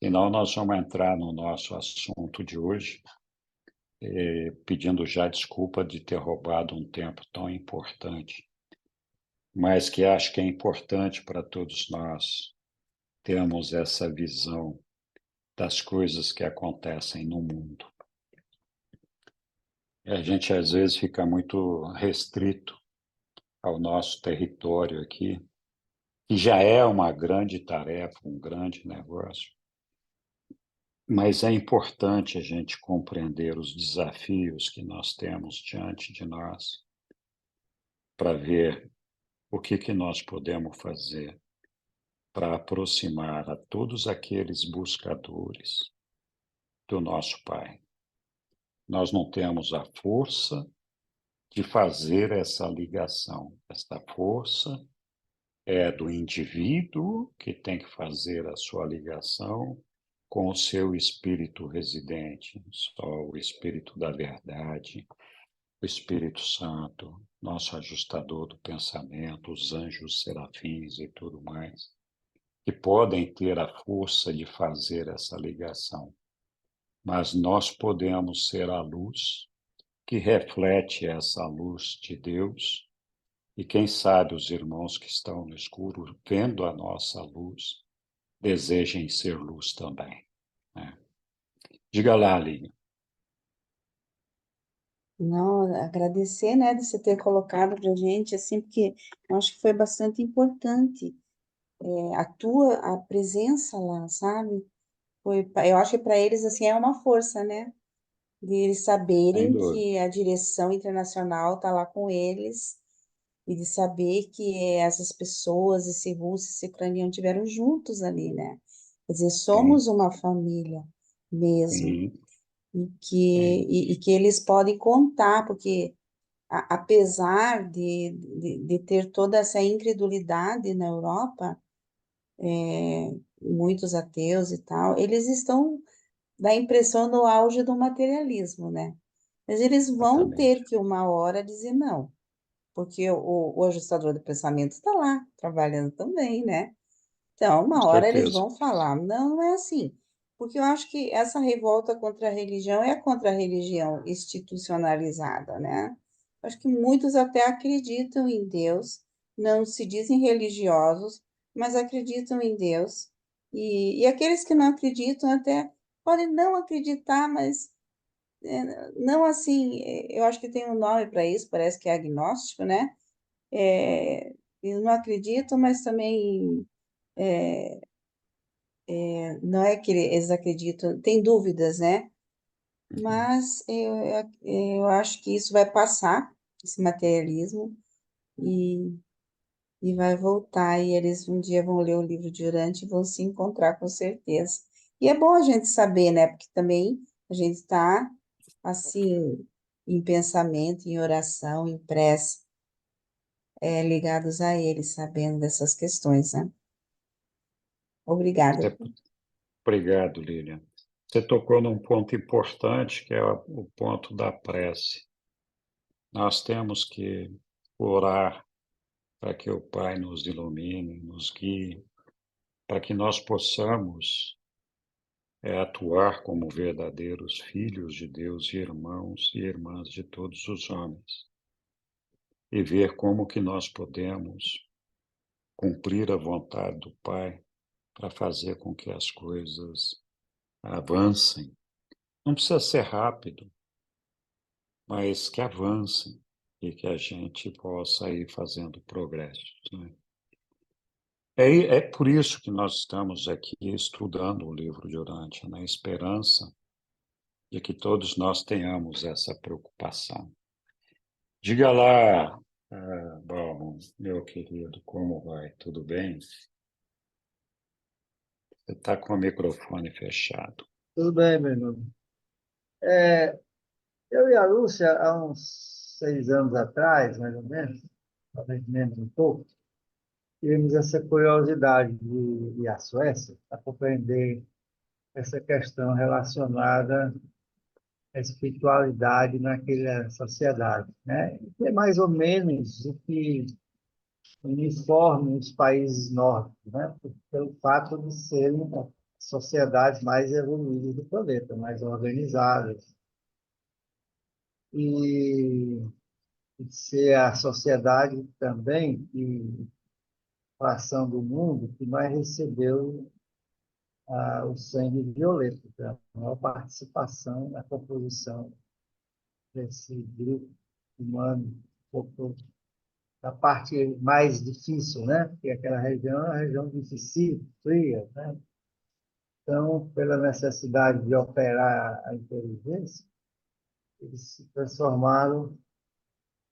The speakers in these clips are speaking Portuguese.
Senão nós vamos entrar no nosso assunto de hoje, pedindo já desculpa de ter roubado um tempo tão importante, mas que acho que é importante para todos nós termos essa visão das coisas que acontecem no mundo. A gente às vezes fica muito restrito ao nosso território aqui, que já é uma grande tarefa, um grande negócio, mas é importante a gente compreender os desafios que nós temos diante de nós para ver o que nós podemos fazer para aproximar a todos aqueles buscadores do nosso Pai. Nós não temos a força de fazer essa ligação. Essa força é do indivíduo que tem que fazer a sua ligação com o seu espírito residente, só o espírito da verdade, o Espírito Santo, nosso ajustador do pensamento, os anjos serafins e tudo mais, que podem ter a força de fazer essa ligação. Mas nós podemos ser a luz que reflete essa luz de Deus, e quem sabe os irmãos que estão no escuro, vendo a nossa luz, desejem ser luz também, né? Diga lá, Lívia. Não, agradecer, né, de você ter colocado para a gente, assim, porque eu acho que foi bastante importante a tua a presença lá, sabe? Eu acho que para eles, assim, é uma força, né? De eles Sem saberem dúvida. que a direção internacional está lá com eles e de saber que essas pessoas, esse russo, esse ucraniano, estiveram juntos ali, né? Quer dizer, Sim, somos uma família mesmo sim, sim, e que eles podem contar, porque apesar de ter toda essa incredulidade na Europa, muitos ateus e tal, eles estão, dá a impressão, no auge do materialismo, né? Mas eles vão exatamente. ter que uma hora dizer não, porque o ajustador do pensamento está lá, trabalhando também, né? Então, Com uma hora eles certeza. vão falar, não, não é assim. Porque eu acho que essa revolta contra a religião é contra a religião institucionalizada, né? Acho que muitos até acreditam em Deus, não se dizem religiosos, mas acreditam em Deus. E aqueles que não acreditam até podem não acreditar, mas não assim, eu acho que tem um nome para isso, parece que é agnóstico, né? Eles não acreditam, mas também não é que eles acreditam, tem dúvidas, né? Mas eu acho que isso vai passar, esse materialismo, e, e vai voltar, e eles um dia vão ler o livro de Urante e vão se encontrar com certeza. E é bom a gente saber, né? Porque também a gente está, assim, em pensamento, em oração, em prece, ligados a eles, sabendo dessas questões, né? Obrigada. É, obrigado, Lilian. Você tocou num ponto importante, que é o ponto da prece. Nós temos que orar para que o Pai nos ilumine, nos guie, para que nós possamos atuar como verdadeiros filhos de Deus e irmãos e irmãs de todos os homens, e ver como que nós podemos cumprir a vontade do Pai para fazer com que as coisas avancem. Não precisa ser rápido, mas que avancem e que a gente possa ir fazendo progressos, né? É por isso que nós estamos aqui estudando o livro de Urântia, na esperança de que todos nós tenhamos essa preocupação. Diga lá, bom, meu querido, como vai? Tudo bem? Você está com o microfone fechado. Tudo bem, meu irmão. Eu e a Lúcia, há uns 6 anos atrás, mais ou menos, talvez menos um pouco, tivemos essa curiosidade de ir à Suécia para compreender essa questão relacionada a espiritualidade naquela sociedade, né? E é mais ou menos o que uniforme os países nórdicos, né? Pelo fato de serem sociedades mais evoluídas do planeta, mais organizadas, e de ser a sociedade também, que fração do mundo, que mais recebeu o sangue violeta, que é a maior participação na composição desse grupo humano, um pouco da parte mais difícil, né? Porque aquela região é uma região difícil, fria, né? Então, pela necessidade de operar a inteligência, eles se transformaram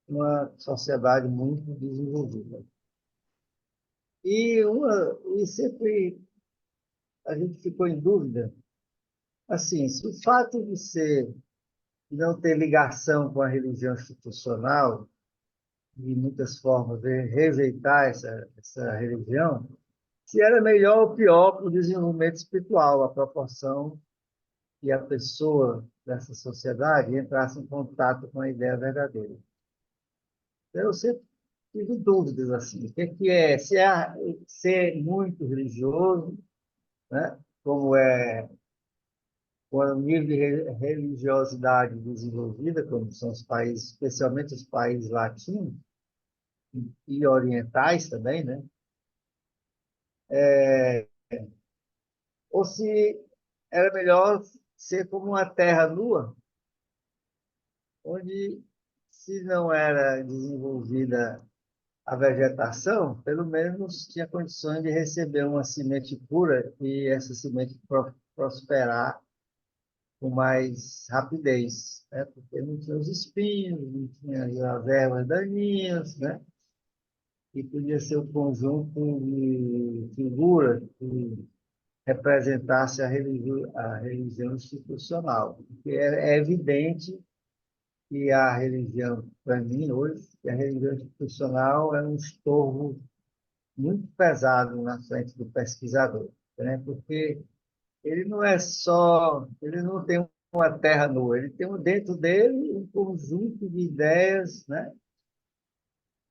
numa sociedade muito desenvolvida. E sempre a gente ficou em dúvida, assim, se o fato de não ter ligação com a religião institucional, de muitas formas, rejeitar essa religião, se era melhor ou pior para o desenvolvimento espiritual, a proporção que a pessoa dessa sociedade entrasse em contato com a ideia verdadeira. Então, eu sempre tive dúvidas assim, o que é, se é ser muito religioso, né? Como é com o nível de religiosidade desenvolvida, como são os países, especialmente os países latinos e orientais também, né? Ou se era melhor ser como uma terra nua, onde, se não era desenvolvida a vegetação, pelo menos tinha condições de receber uma semente pura e essa semente prosperar com mais rapidez, né? Porque não tinha os espinhos, não tinha as ervas daninhas, né? E podia ser um conjunto de figuras que representasse a religião institucional. Porque é evidente que a religião, para mim, hoje, que a religião institucional é um estorvo muito pesado na frente do pesquisador, né? Porque ele não tem uma terra nua, ele tem dentro dele um conjunto de ideias, né?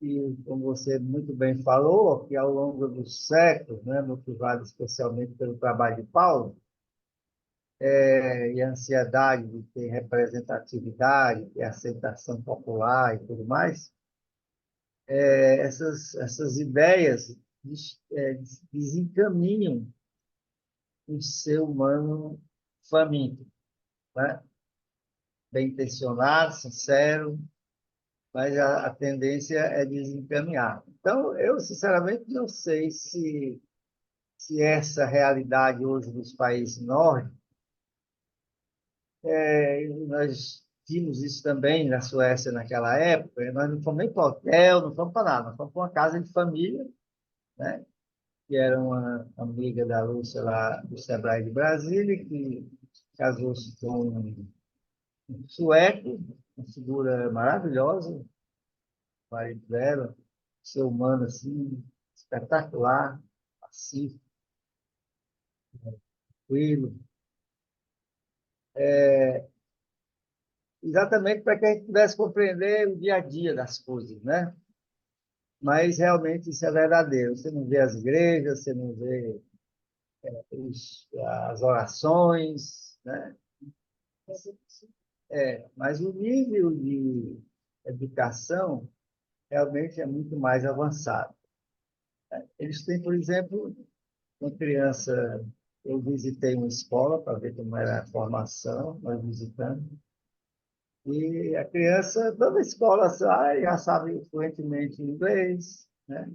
E, como você muito bem falou, que ao longo dos séculos, né, motivado especialmente pelo trabalho de Paulo, e a ansiedade de ter representatividade, e aceitação popular e tudo mais, essas ideias desencaminham um ser humano faminto, né? Bem intencionado, sincero, mas a tendência é desencaminhar. Então, eu, sinceramente, não sei se essa realidade hoje dos países nórdicos, nós vimos isso também na Suécia naquela época, nós não fomos nem para hotel, não fomos para nada, nós fomos para uma casa de família, né? Que era uma amiga da Lúcia lá do Sebrae de Brasília, que casou-se com um sueco, uma figura maravilhosa, o marido dela, ser humano assim, espetacular, pacífico, tranquilo, exatamente para que a gente pudesse compreender o dia a dia das coisas, né? Mas realmente isso é verdadeiro. Você não vê as igrejas, você não vê as orações, né? Mas o nível de educação realmente é muito mais avançado. Eles têm, por exemplo, uma criança. Eu visitei uma escola para ver como era a formação, nós visitamos, e a criança, toda escola sai, já sabe fluentemente inglês, né?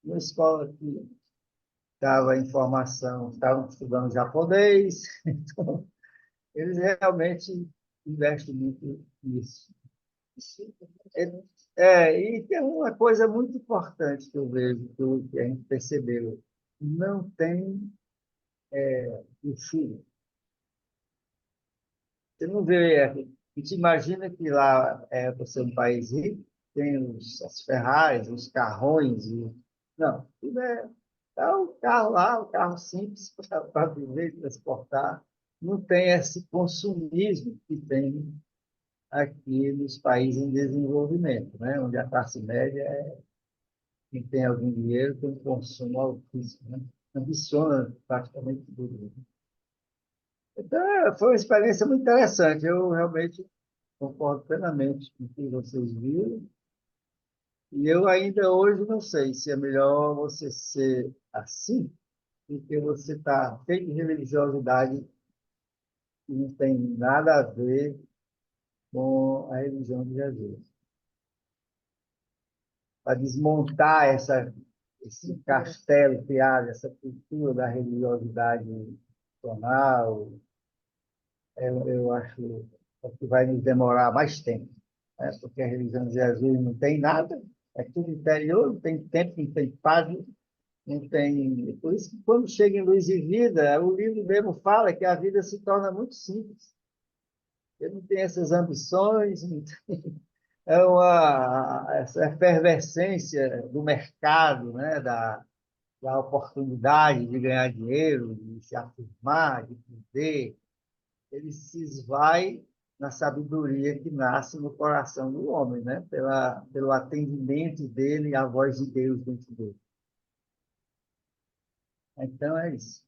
Uma escola que estava em formação, estavam estudando japonês, então, eles realmente investem muito nisso. E tem uma coisa muito importante que eu vejo, que a gente percebeu, não tem o filho. Você não vê, a gente imagina que lá você é um país rico, tem as Ferraris, os carrões, não, tudo tá o carro lá, o carro simples para viver e transportar. não tem esse consumismo que tem aqui nos países em desenvolvimento, né? Onde a classe média quem tem algum dinheiro tem um consumo altíssimo, né? Ambiciona praticamente tudo. Então, foi uma experiência muito interessante. Eu realmente concordo plenamente com o que vocês viram. E eu ainda hoje não sei se é melhor você ser assim, porque você está cheio de religiosidade que não tem nada a ver com a religião de Jesus. Para desmontar esse castelo criado, essa cultura da religiosidade tradicional, eu acho que vai nos demorar mais tempo, né? Porque a religião de Jesus não tem nada, é tudo interior, não tem tempo, não tem padre, não tem. Por isso que quando chega em Luz e Vida, o livro mesmo fala que a vida se torna muito simples. Ele não tem essas ambições, não tem essa efervescência do mercado, né? Da oportunidade de ganhar dinheiro, de se afirmar, de poder. Ele se esvai na sabedoria que nasce no coração do homem, né? Pelo atendimento dele à voz de Deus dentro dele. Então é isso.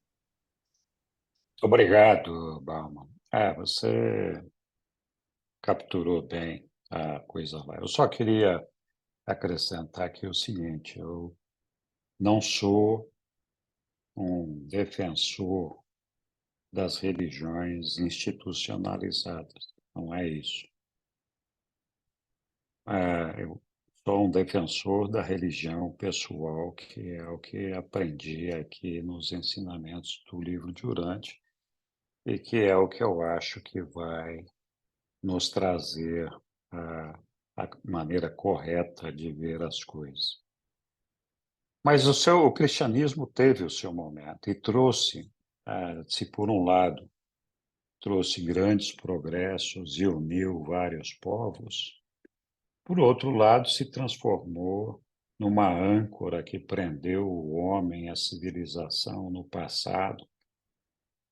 Obrigado, Bauman. Você capturou bem a coisa lá. Eu só queria acrescentar aqui o seguinte: eu não sou um defensor das religiões institucionalizadas, não é isso. Eu sou um defensor da religião pessoal, que é o que aprendi aqui nos ensinamentos do livro de Urante, e que é o que eu acho que vai nos trazer a maneira correta de ver as coisas. Mas o cristianismo teve o seu momento e trouxe, se por um lado trouxe grandes progressos e uniu vários povos, por outro lado se transformou numa âncora que prendeu o homem à civilização no passado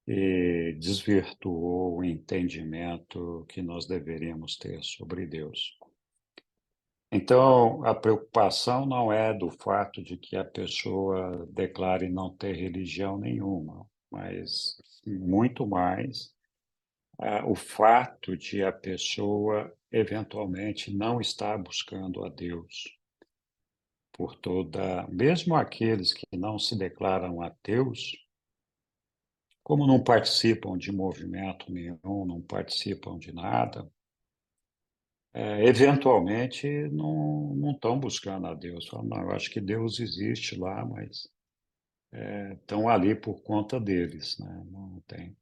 e desvirtuou o entendimento que nós deveríamos ter sobre Deus. Então, a preocupação não é do fato de que a pessoa declare não ter religião nenhuma, mas muito mais o fato de a pessoa eventualmente não estar buscando a Deus por toda, mesmo aqueles que não se declaram ateus, como não participam de movimento nenhum, não participam de nada, eventualmente não estão buscando a Deus. Falam, não, eu acho que Deus existe lá, mas estão ali por conta deles, né? Não tem.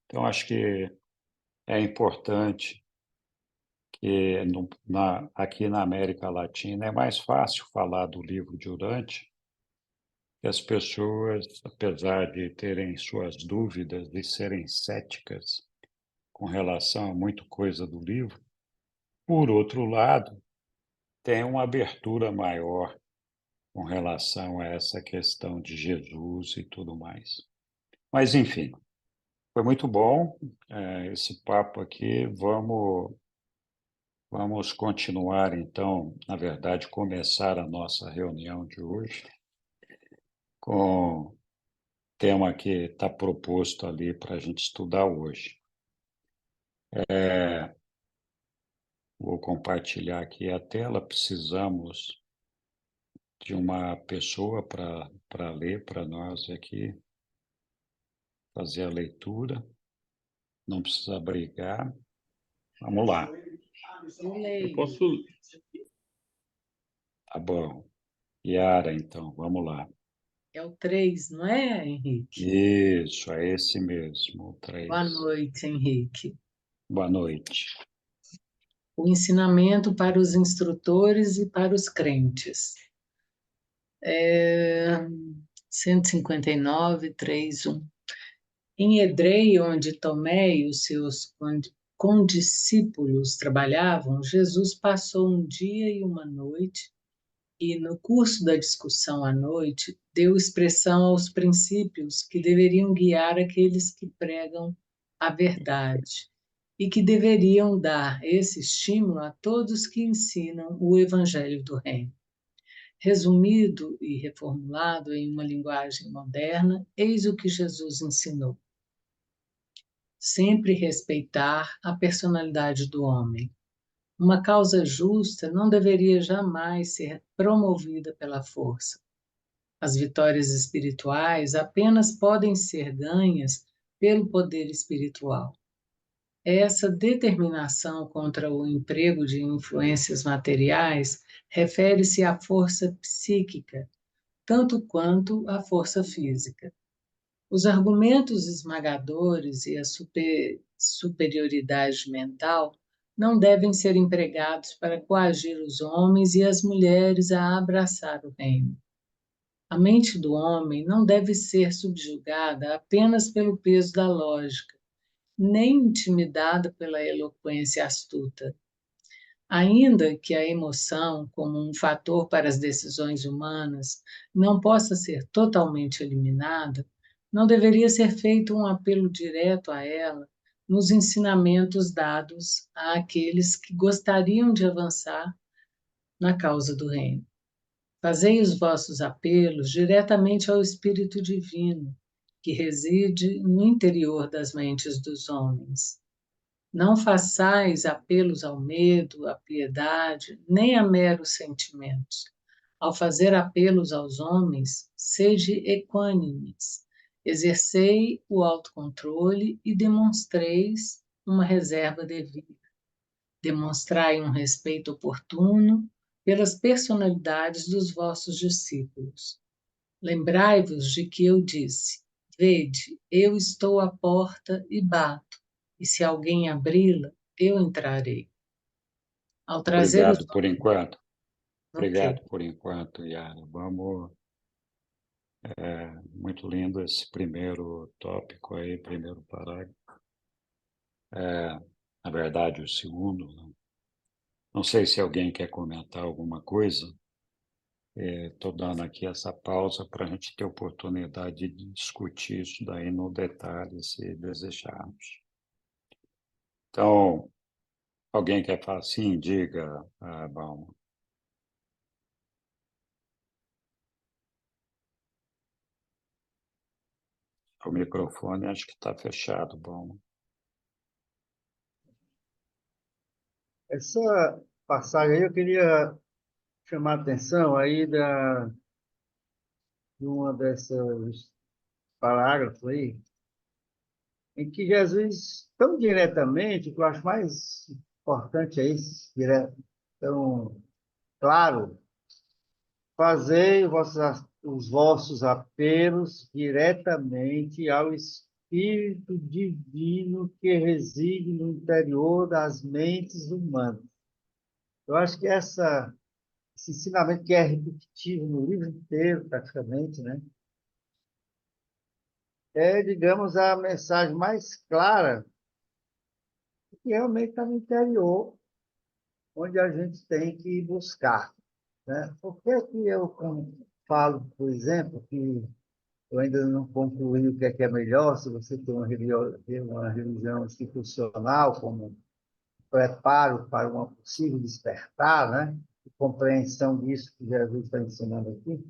Então, acho que é importante que aqui na América Latina é mais fácil falar do livro de Urante, que as pessoas, apesar de terem suas dúvidas, de serem céticas com relação a muita coisa do livro, por outro lado, tem uma abertura maior com relação a essa questão de Jesus e tudo mais. Mas, enfim, foi muito bom esse papo aqui. Vamos continuar, então, na verdade, começar a nossa reunião de hoje com o tema que está proposto ali para a gente estudar hoje. Vou compartilhar aqui a tela. Precisamos de uma pessoa para ler para nós aqui, fazer a leitura. Não precisa brigar. Vamos lá. Eu posso. Tá bom. Yara, então, vamos lá. É o 3, não é, Henrique? Isso, é esse mesmo, o 3. Boa noite, Henrique. Boa noite. O ensinamento para os instrutores e para os crentes. 159, 3:1. Em Edrei, onde Tomé e os seus condiscípulos trabalhavam, Jesus passou um dia e uma noite e, no curso da discussão à noite, deu expressão aos princípios que deveriam guiar aqueles que pregam a verdade e que deveriam dar esse estímulo a todos que ensinam o Evangelho do Reino. Resumido e reformulado em uma linguagem moderna, eis o que Jesus ensinou: sempre respeitar a personalidade do homem. Uma causa justa não deveria jamais ser promovida pela força. As vitórias espirituais apenas podem ser ganhas pelo poder espiritual. Essa determinação contra o emprego de influências materiais refere-se à força psíquica, tanto quanto à força física. Os argumentos esmagadores e a superioridade mental não devem ser empregados para coagir os homens e as mulheres a abraçar o reino. A mente do homem não deve ser subjugada apenas pelo peso da lógica, nem intimidada pela eloquência astuta. Ainda que a emoção, como um fator para as decisões humanas, não possa ser totalmente eliminada, não deveria ser feito um apelo direto a ela nos ensinamentos dados àqueles que gostariam de avançar na causa do reino. Fazei os vossos apelos diretamente ao Espírito Divino, que reside no interior das mentes dos homens. Não façais apelos ao medo, à piedade, nem a meros sentimentos. Ao fazer apelos aos homens, sede equânimes, exercei o autocontrole e demonstreis uma reserva devida. Demonstrai um respeito oportuno pelas personalidades dos vossos discípulos. Lembrai-vos de que eu disse: vede, eu estou à porta e bato, e se alguém abri-la, eu entrarei. Ao trazer os... Obrigado por enquanto. Ok. Obrigado por enquanto, Yara. Vamos. Muito lindo esse primeiro tópico aí, primeiro parágrafo. Na verdade, o segundo. Né? Não sei se alguém quer comentar alguma coisa. Estou dando aqui essa pausa para a gente ter oportunidade de discutir isso daí no detalhe, se desejarmos. Então, alguém quer falar assim? Diga, bom. O microfone acho que está fechado, bom. Essa passagem aí eu queria chamar a atenção aí de uma dessas parágrafos aí, em que Jesus, tão diretamente, o que eu acho mais importante é isso, tão claro, fazei os vossos apelos diretamente ao Espírito Divino que reside no interior das mentes humanas. Eu acho que esse ensinamento que é repetitivo no livro inteiro, praticamente, né? É, digamos, a mensagem mais clara que realmente está no interior, onde a gente tem que buscar, né? Por que que eu falo, por exemplo, que eu ainda não concluí o que é melhor, se você tem uma religião institucional como preparo para uma possível despertar, né? E compreensão disso que Jesus está ensinando aqui,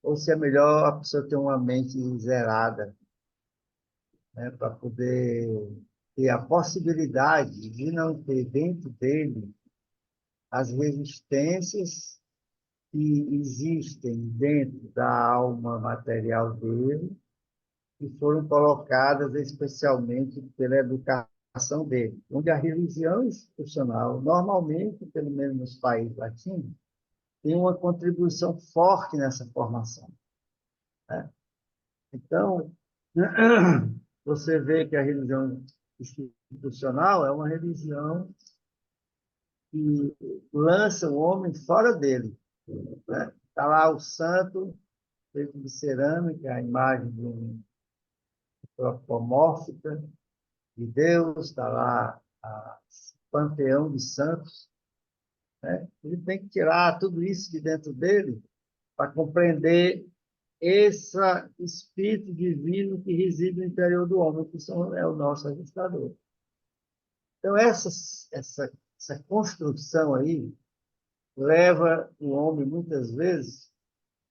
ou se é melhor a pessoa ter uma mente zerada, né? Para poder ter a possibilidade de não ter dentro dele as resistências que existem dentro da alma material dele, que foram colocadas especialmente pela educação dele, onde a religião institucional, normalmente, pelo menos nos países latinos, tem uma contribuição forte nessa formação, né? Então, você vê que a religião institucional é uma religião que lança o homem fora dele, né? Está lá o santo, feito de cerâmica, a imagem de um antropomórfica de Deus, está lá o panteão de santos, né? Ele tem que tirar tudo isso de dentro dele para compreender esse espírito divino que reside no interior do homem, que é o nosso ajustador. Então, essa construção aí leva o homem, muitas vezes,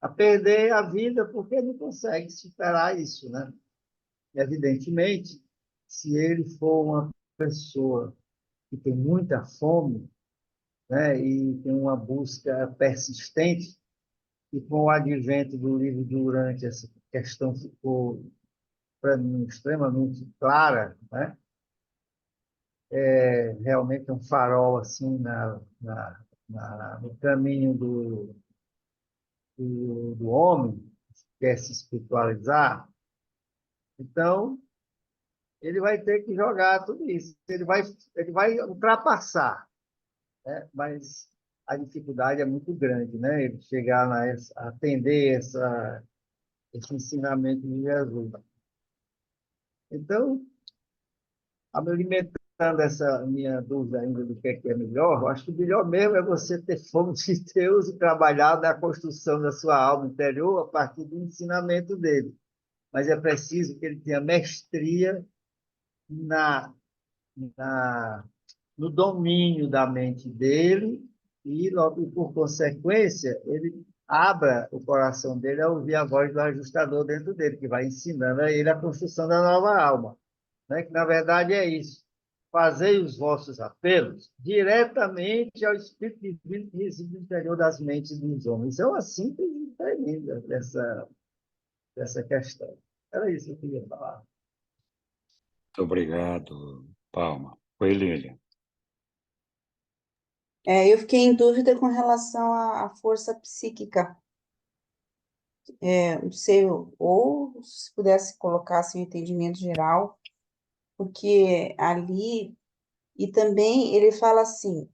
a perder a vida porque não consegue superar isso, né? Evidentemente, se ele for uma pessoa que tem muita fome, né, e tem uma busca persistente, e com o advento do livro Durante, essa questão ficou, para mim, extremamente clara, né? Realmente um farol assim no caminho do homem que quer se espiritualizar. Então, ele vai ter que jogar tudo isso. Ele vai ultrapassar, né? Mas a dificuldade é muito grande, né? Ele chegar a atender esse ensinamento de Jesus. Então, alimentando essa minha dúvida ainda do que é melhor, eu acho que o melhor mesmo é você ter fome de Deus e trabalhar na construção da sua alma interior a partir do ensinamento dele. Mas é preciso que ele tenha mestria na, na, no domínio da mente dele e, logo, por consequência, ele abra o coração dele a ouvir a voz do ajustador dentro dele, que vai ensinando a ele a construção da nova alma, né? Que, na verdade, é isso. Fazei os vossos apelos diretamente ao Espírito Divino que reside no interior das mentes dos homens. Isso é uma síntese tremenda dessa questão. Era isso que eu queria falar. Muito obrigado, Palma. Oi, Lília. Eu fiquei em dúvida com relação à força psíquica. Não sei, ou se pudesse colocar assim, o entendimento geral, porque ali, e também ele fala assim,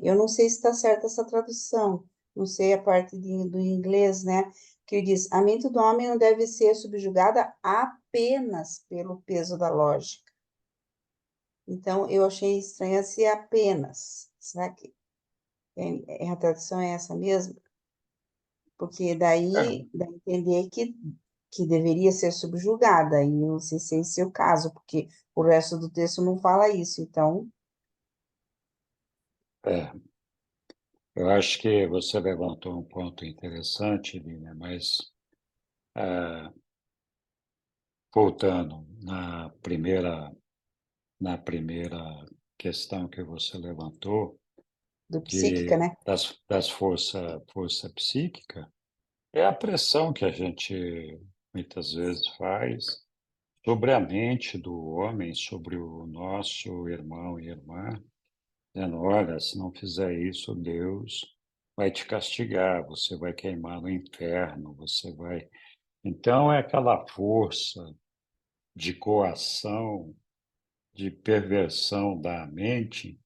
eu não sei se está certa essa tradução, não sei a parte do inglês, né? Que ele diz, a mente do homem não deve ser subjugada apenas pelo peso da lógica. Então, eu achei estranho se apenas. Será que a tradução é essa mesmo? Porque daí dá a entender que deveria ser subjugada, e eu não sei se esse é o caso, porque o resto do texto não fala isso, então, É, eu acho que você levantou um ponto interessante, Lília, mas ah, voltando na primeira questão que você levantou, do psíquica, né? das força psíquica, é a pressão que a gente muitas vezes faz sobre a mente do homem, sobre o nosso irmão e irmã, dizendo, olha, se não fizer isso, Deus vai te castigar, você vai queimar no inferno, você vai... Então, é aquela força de coação, de perversão da mente,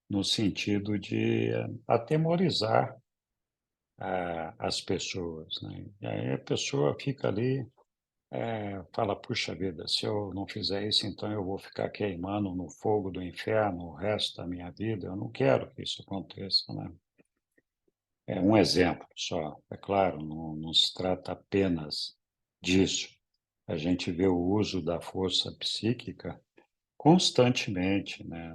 no sentido de atemorizar as pessoas, né? E aí a pessoa fica ali, fala, puxa vida, se eu não fizer isso, então eu vou ficar queimando no fogo do inferno o resto da minha vida. Eu não quero que isso aconteça, né? É um exemplo só, é claro, não se trata apenas disso. A gente vê o uso da força psíquica constantemente, né?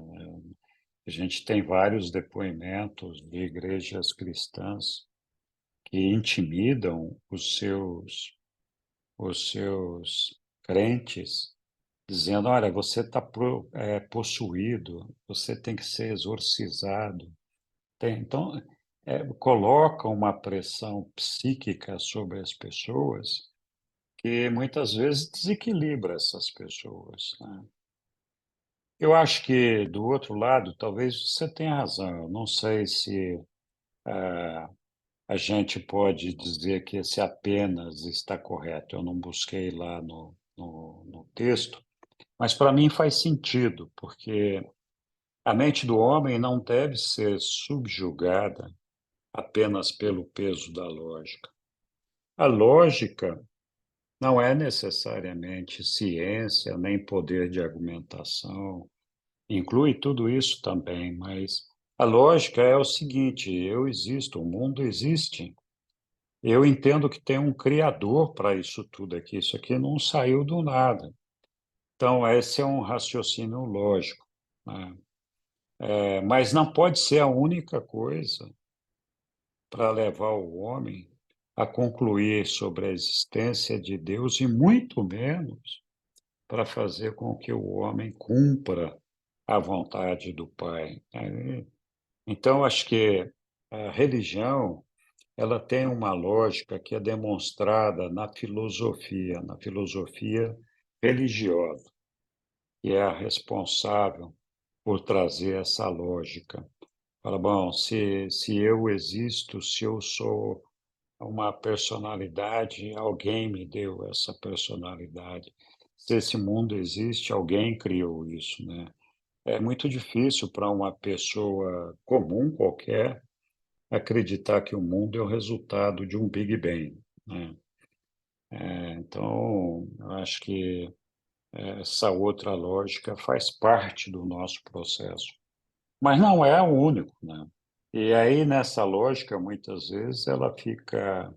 A gente tem vários depoimentos de igrejas cristãs que intimidam os seus crentes, dizendo, olha, você está possuído, você tem que ser exorcizado. Então, coloca uma pressão psíquica sobre as pessoas que muitas vezes desequilibra essas pessoas, né? Eu acho que, do outro lado, talvez você tenha razão. Eu não sei se a gente pode dizer que esse apenas está correto. Eu não busquei lá no texto, mas para mim faz sentido, porque a mente do homem não deve ser subjugada apenas pelo peso da lógica. A lógica não é necessariamente ciência, nem poder de argumentação, inclui tudo isso também, mas a lógica é o seguinte: eu existo, o mundo existe, eu entendo que tem um criador para isso tudo aqui. Isso aqui não saiu do nada. Então, esse é um raciocínio lógico, né? Mas não pode ser a única coisa para levar o homem a concluir sobre a existência de Deus e muito menos para fazer com que o homem cumpra a vontade do Pai, né? Então, acho que a religião ela tem uma lógica que é demonstrada na filosofia religiosa, que é a responsável por trazer essa lógica. Fala, bom, se eu existo, se eu sou uma personalidade, alguém me deu essa personalidade. Se esse mundo existe, alguém criou isso, né? É muito difícil para uma pessoa comum qualquer acreditar que o mundo é o resultado de um Big Bang, né? Então, eu acho que essa outra lógica faz parte do nosso processo, mas não é o único, né? E aí, nessa lógica, muitas vezes, ela fica,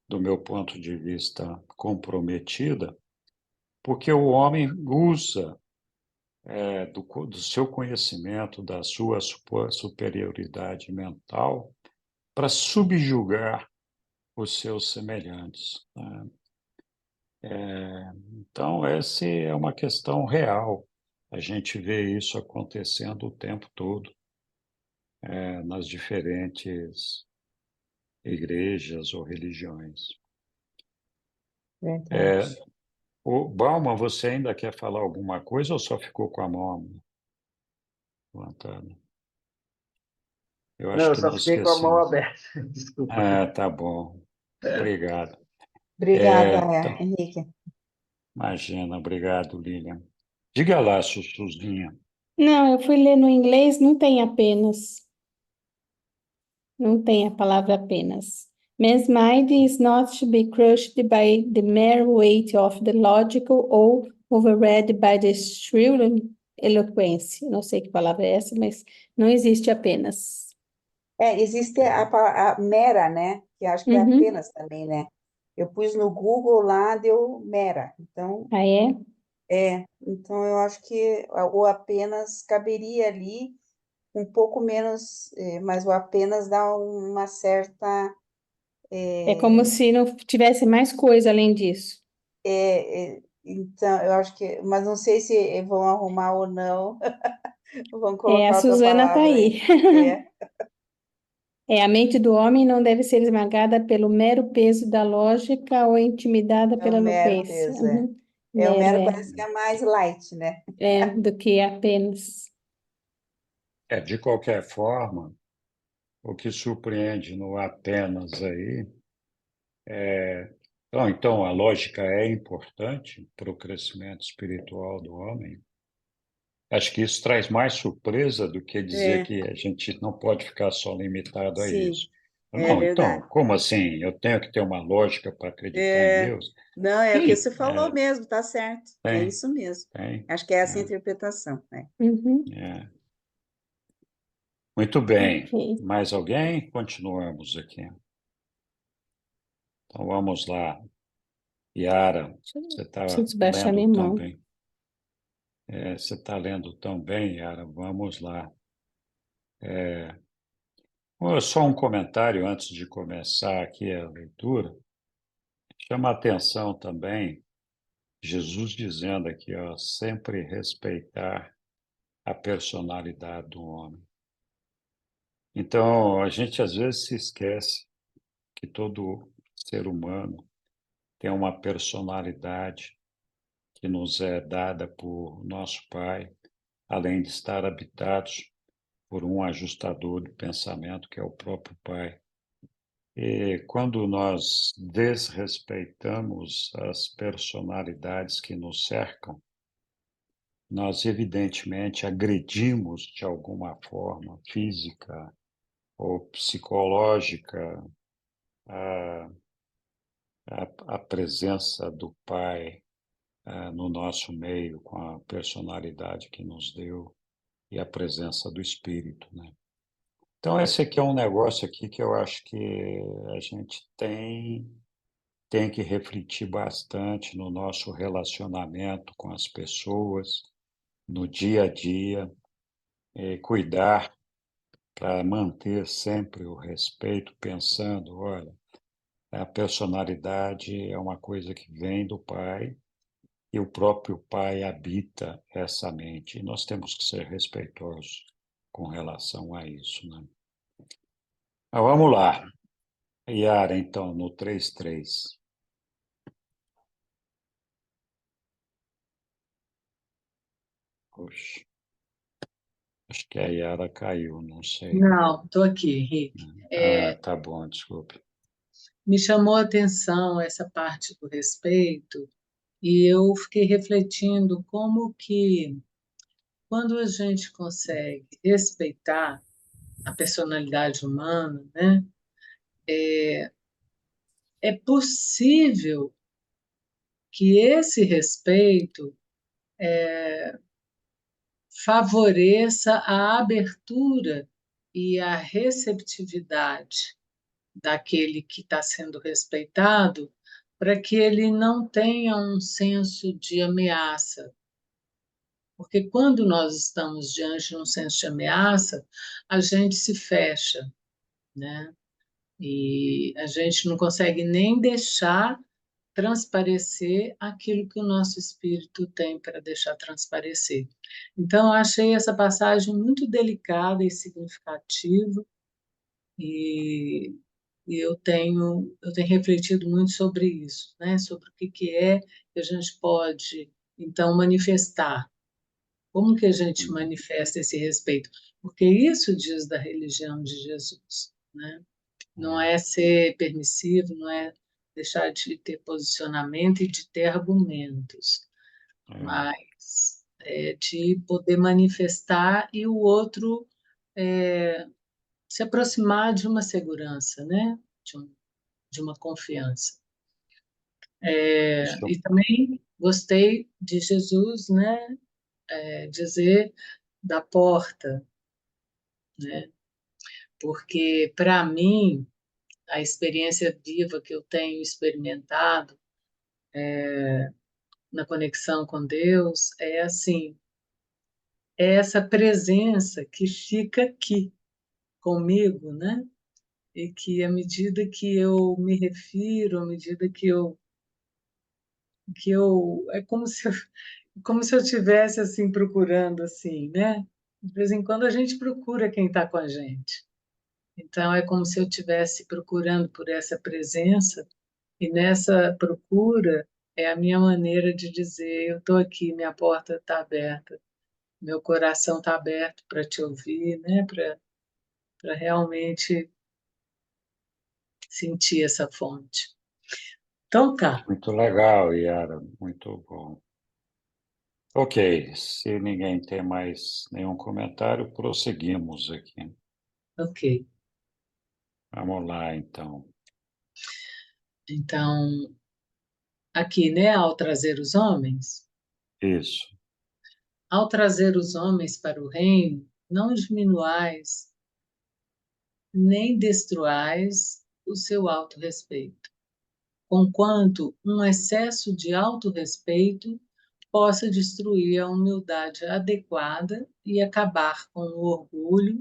do meu ponto de vista, comprometida, porque o homem usa do seu conhecimento, da sua superioridade mental, para subjugar os seus semelhantes, né? Então, essa é uma questão real. A gente vê isso acontecendo o tempo todo, nas diferentes igrejas ou religiões. Verdade. O Bauman, você ainda quer falar alguma coisa ou só ficou com a mão levantada? Eu Não, acho eu que só nós fiquei com a mão esquecemos. aberta. Desculpa. Tá bom. Obrigado. Obrigada, Então, Henrique. imagina, obrigado, Lilian. Diga lá, Sussuzinha. Não, eu fui ler no inglês, não tem apenas. Não tem a palavra apenas. Man's mind is not to be crushed by the mere weight of the logical or overread by the shrill eloquence. Não sei que palavra é essa, mas não existe apenas. Existe a mera, né? Que acho que é Uhum. apenas também, né? Eu pus no Google lá, deu mera. Então, Ah, é? então eu acho que o apenas caberia ali um pouco menos, mas o apenas dá uma certa. É como se não tivesse mais coisa além disso. Então, eu acho que, mas não sei se vão arrumar ou não, vão É, a colocar outra Suzana tá palavra aí. aí. É, É, a mente do homem não deve ser esmagada pelo mero peso da lógica ou intimidada é o pela mero eloquência. peso, é. Uhum. O Mero mero é, parece que é mais light, né? do que apenas. De qualquer forma, o que surpreende no apenas aí então, a lógica é importante para o crescimento espiritual do homem. Acho que isso traz mais surpresa do que dizer É, que a gente não pode ficar só limitado a sim, isso. é Não, então, verdade. como assim? Eu tenho que ter uma lógica para acreditar em É, Deus? não, é o que você Sim, falou mesmo, tá certo. É tem, isso mesmo. tem. Acho que é essa a É, interpretação, né? Uhum. é. Muito bem. Ok. Mais alguém? Continuamos aqui. Então, vamos lá. Yara, você está Preciso baixar lendo minha mão. também. Você está lendo tão bem, Yara. Vamos lá. Só um comentário antes de começar aqui a leitura. Chama a atenção também Jesus dizendo aqui, ó, sempre respeitar a personalidade do homem. Então, a gente às vezes se esquece que todo ser humano tem uma personalidade que nos é dada por nosso Pai, além de estar habitados por um ajustador de pensamento que é o próprio Pai. E quando nós desrespeitamos as personalidades que nos cercam, nós evidentemente agredimos de alguma forma, física ou psicológica, a, a presença do Pai no nosso meio, com a personalidade que nos deu e a presença do Espírito, né? Então, esse aqui é um negócio aqui que eu acho que a gente tem que refletir bastante no nosso relacionamento com as pessoas, no dia a dia, cuidar para manter sempre o respeito, pensando, olha, a personalidade é uma coisa que vem do Pai e o próprio Pai habita essa mente. E nós temos que ser respeitosos com relação a isso, né? Mas vamos lá. Yara, então, no 3.3. Oxe, acho que a Yara caiu, não sei. Não, estou aqui, Henrique. Tá bom, desculpe. Me chamou a atenção essa parte do respeito e eu fiquei refletindo como que, quando a gente consegue respeitar a personalidade humana, né, é possível que esse respeito favoreça a abertura e a receptividade daquele que está sendo respeitado, para que ele não tenha um senso de ameaça. Porque quando nós estamos diante de um senso de ameaça, a gente se fecha, né? E a gente não consegue nem deixar transparecer aquilo que o nosso espírito tem para deixar transparecer. Então, eu achei essa passagem muito delicada e significativa, e, e eu tenho refletido muito sobre isso, né? Sobre o que é que a gente pode, então, manifestar. Como que a gente manifesta esse respeito? Porque isso diz da religião de Jesus, né? Não é ser permissivo, não é deixar de ter posicionamento e de ter argumentos, mas é de poder manifestar e o outro se aproximar de uma segurança, né? De uma confiança. Isso, E também gostei de Jesus, né? Dizer da porta, né? Porque, para mim, a experiência viva que eu tenho experimentado na conexão com Deus é assim, é essa presença que fica aqui comigo, né? E que à medida que eu me refiro, à medida que eu é como se eu tivesse assim procurando assim, né? De vez em quando a gente procura quem está com a gente. Então é como se eu estivesse procurando por essa presença, e nessa procura é a minha maneira de dizer: eu estou aqui, minha porta está aberta, meu coração está aberto para te ouvir, né? Para realmente sentir essa fonte. Então tá, muito legal, Yara, muito bom. Ok, se ninguém tem mais nenhum comentário, prosseguimos aqui. ok. Vamos lá, então. Então, aqui, né, Isso. ao trazer os homens para o reino, não diminuais nem destruais o seu autorrespeito, conquanto um excesso de autorrespeito possa destruir a humildade adequada e acabar com o orgulho,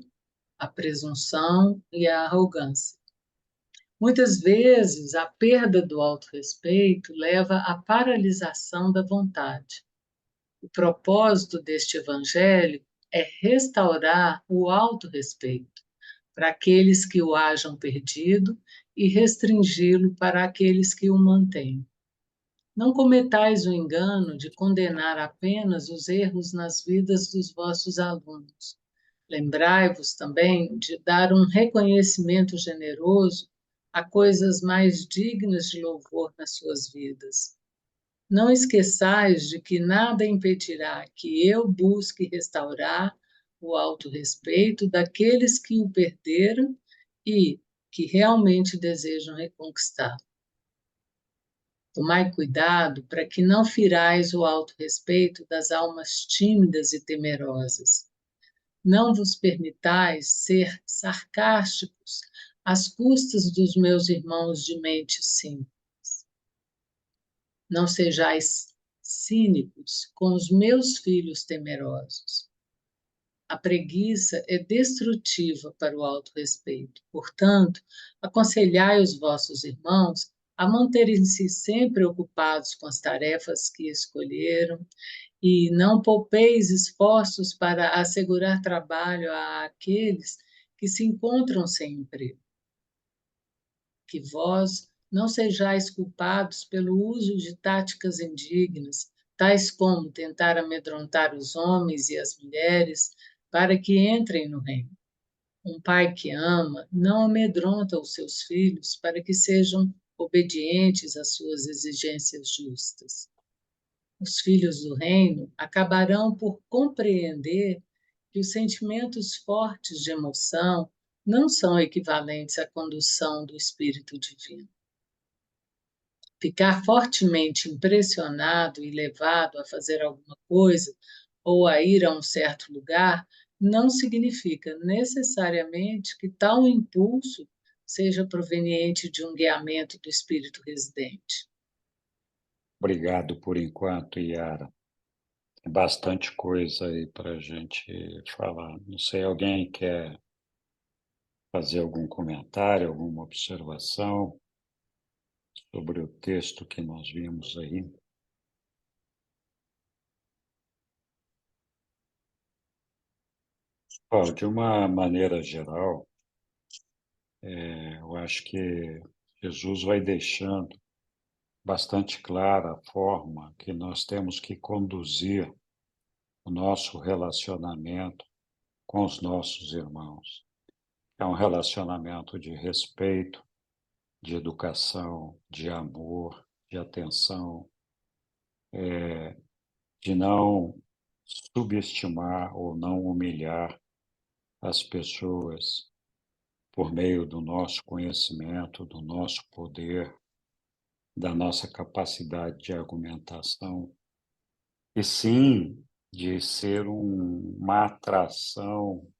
a presunção e a arrogância. Muitas vezes, a perda do autorrespeito leva à paralisação da vontade. O propósito deste evangelho é restaurar o autorrespeito para aqueles que o hajam perdido e restringi-lo para aqueles que o mantêm. Não cometais o engano de condenar apenas os erros nas vidas dos vossos alunos. Lembrai-vos também de dar um reconhecimento generoso a coisas mais dignas de louvor nas suas vidas. Não esqueçais de que nada impedirá que eu busque restaurar o autorrespeito daqueles que o perderam e que realmente desejam reconquistar. Tomai cuidado para que não firais o autorrespeito das almas tímidas e temerosas. Não vos permitais ser sarcásticos às custas dos meus irmãos de mente simples. Não sejais cínicos com os meus filhos temerosos. A preguiça é destrutiva para o autorrespeito. Portanto, aconselhai os vossos irmãos a manterem-se sempre ocupados com as tarefas que escolheram e não poupeis esforços para assegurar trabalho àqueles que se encontram sem emprego. Que vós não sejais culpados pelo uso de táticas indignas, tais como tentar amedrontar os homens e as mulheres para que entrem no reino. Um pai que ama não amedronta os seus filhos para que sejam obedientes às suas exigências justas. Os filhos do reino acabarão por compreender que os sentimentos fortes de emoção não são equivalentes à condução do Espírito Divino. Ficar fortemente impressionado e levado a fazer alguma coisa ou a ir a um certo lugar não significa necessariamente que tal impulso seja proveniente de um guiamento do Espírito residente. Obrigado por enquanto, Yara. Tem bastante coisa aí para a gente falar. Não sei, alguém quer fazer algum comentário, alguma observação sobre o texto que nós vimos aí? Bom, de uma maneira geral, eu acho que Jesus vai deixando bastante clara a forma que nós temos que conduzir o nosso relacionamento com os nossos irmãos. É um relacionamento de respeito, de educação, de amor, de atenção, de não subestimar ou não humilhar as pessoas por meio do nosso conhecimento, do nosso poder, da nossa capacidade de argumentação, e sim de ser uma atração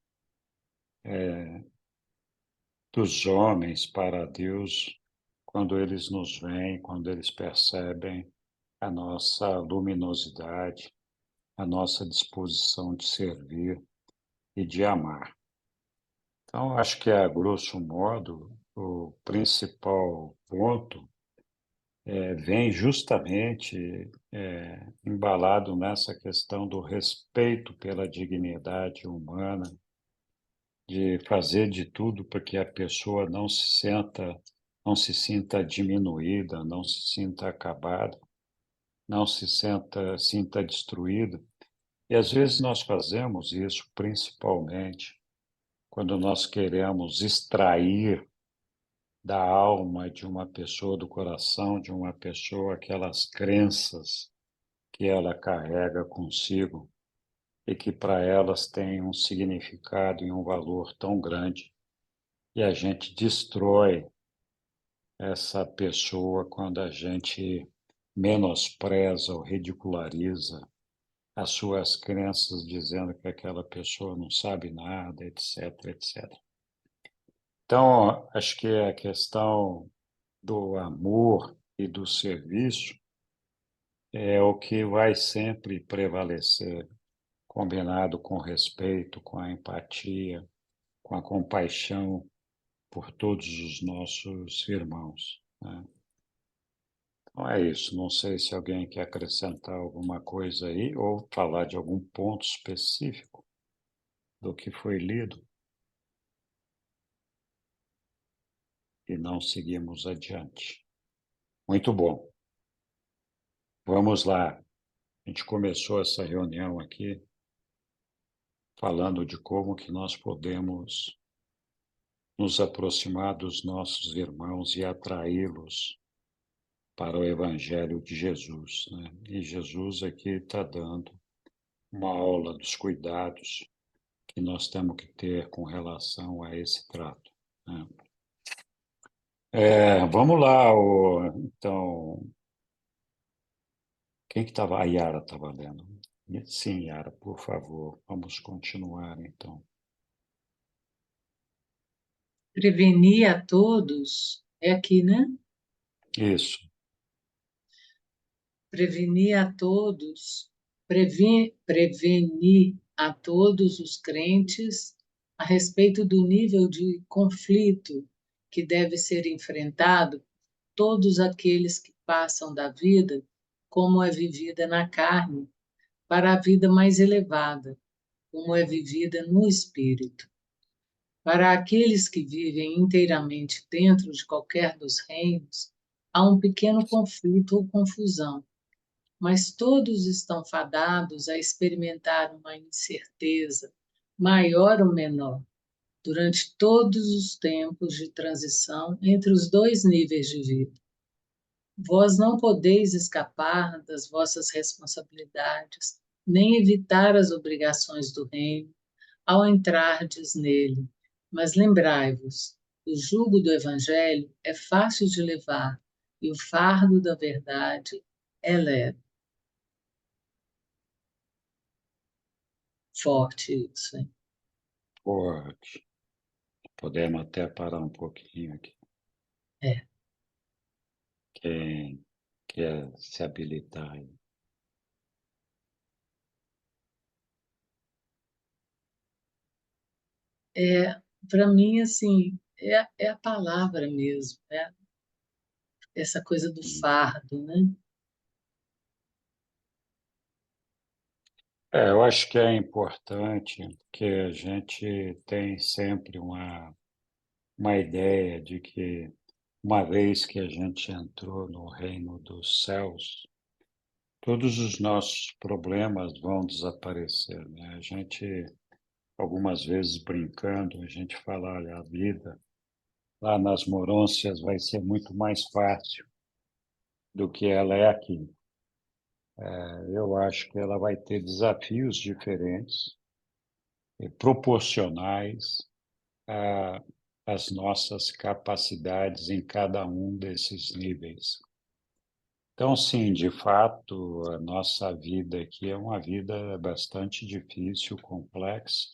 dos homens para Deus quando eles nos veem, quando eles percebem a nossa luminosidade, a nossa disposição de servir e de amar. Então, acho que, a grosso modo, o principal ponto vem justamente embalado nessa questão do respeito pela dignidade humana, de fazer de tudo para que a pessoa não se sinta diminuída, não se sinta acabada, não se sinta destruída. E às vezes nós fazemos isso principalmente quando nós queremos extrair da alma de uma pessoa, do coração de uma pessoa, aquelas crenças que ela carrega consigo e que para elas têm um significado e um valor tão grande. E a gente destrói essa pessoa quando a gente menospreza ou ridiculariza as suas crenças, dizendo que aquela pessoa não sabe nada, etc, etc. Então, acho que a questão do amor e do serviço é o que vai sempre prevalecer, combinado com o respeito, com a empatia, com a compaixão por todos os nossos irmãos, né? Então é isso. Não sei se alguém quer acrescentar alguma coisa aí ou falar de algum ponto específico do que foi lido e não seguimos adiante. Muito bom. Vamos lá. A gente começou essa reunião aqui falando de como que nós podemos nos aproximar dos nossos irmãos e atraí-los para o Evangelho de Jesus, né? E Jesus aqui está dando uma aula dos cuidados que nós temos que ter com relação a esse trato, né? Vamos lá, então, quem que estava? A Yara estava lendo. Sim, Yara, por favor, vamos continuar então. Prevenir a todos, é aqui, né? Isso, Prevenir a todos, prevenir a todos os crentes a respeito do nível de conflito que deve ser enfrentado todos aqueles que passam da vida como é vivida na carne para a vida mais elevada, como é vivida no espírito. Para aqueles que vivem inteiramente dentro de qualquer dos reinos, há um pequeno conflito ou confusão, mas todos estão fadados a experimentar uma incerteza, maior ou menor, durante todos os tempos de transição entre os dois níveis de vida. Vós não podeis escapar das vossas responsabilidades, nem evitar as obrigações do reino ao entrardes nele. Mas lembrai-vos, o jugo do evangelho é fácil de levar e o fardo da verdade é leve. Forte isso, hein? pode. Podemos até parar um pouquinho aqui. É. Quem quer se habilitar aí? Para mim, assim, é a palavra mesmo, né? Essa coisa do fardo, né? Eu acho que é importante que a gente tem sempre uma ideia de que, uma vez que a gente entrou no reino dos céus, todos os nossos problemas vão desaparecer, né? A gente, algumas vezes brincando, a gente fala, olha, a vida lá nas Morôncias vai ser muito mais fácil do que ela é aqui. Eu acho que ela vai ter desafios diferentes e proporcionais às nossas capacidades em cada um desses níveis. Então, sim, de fato, a nossa vida aqui é uma vida bastante difícil, complexa,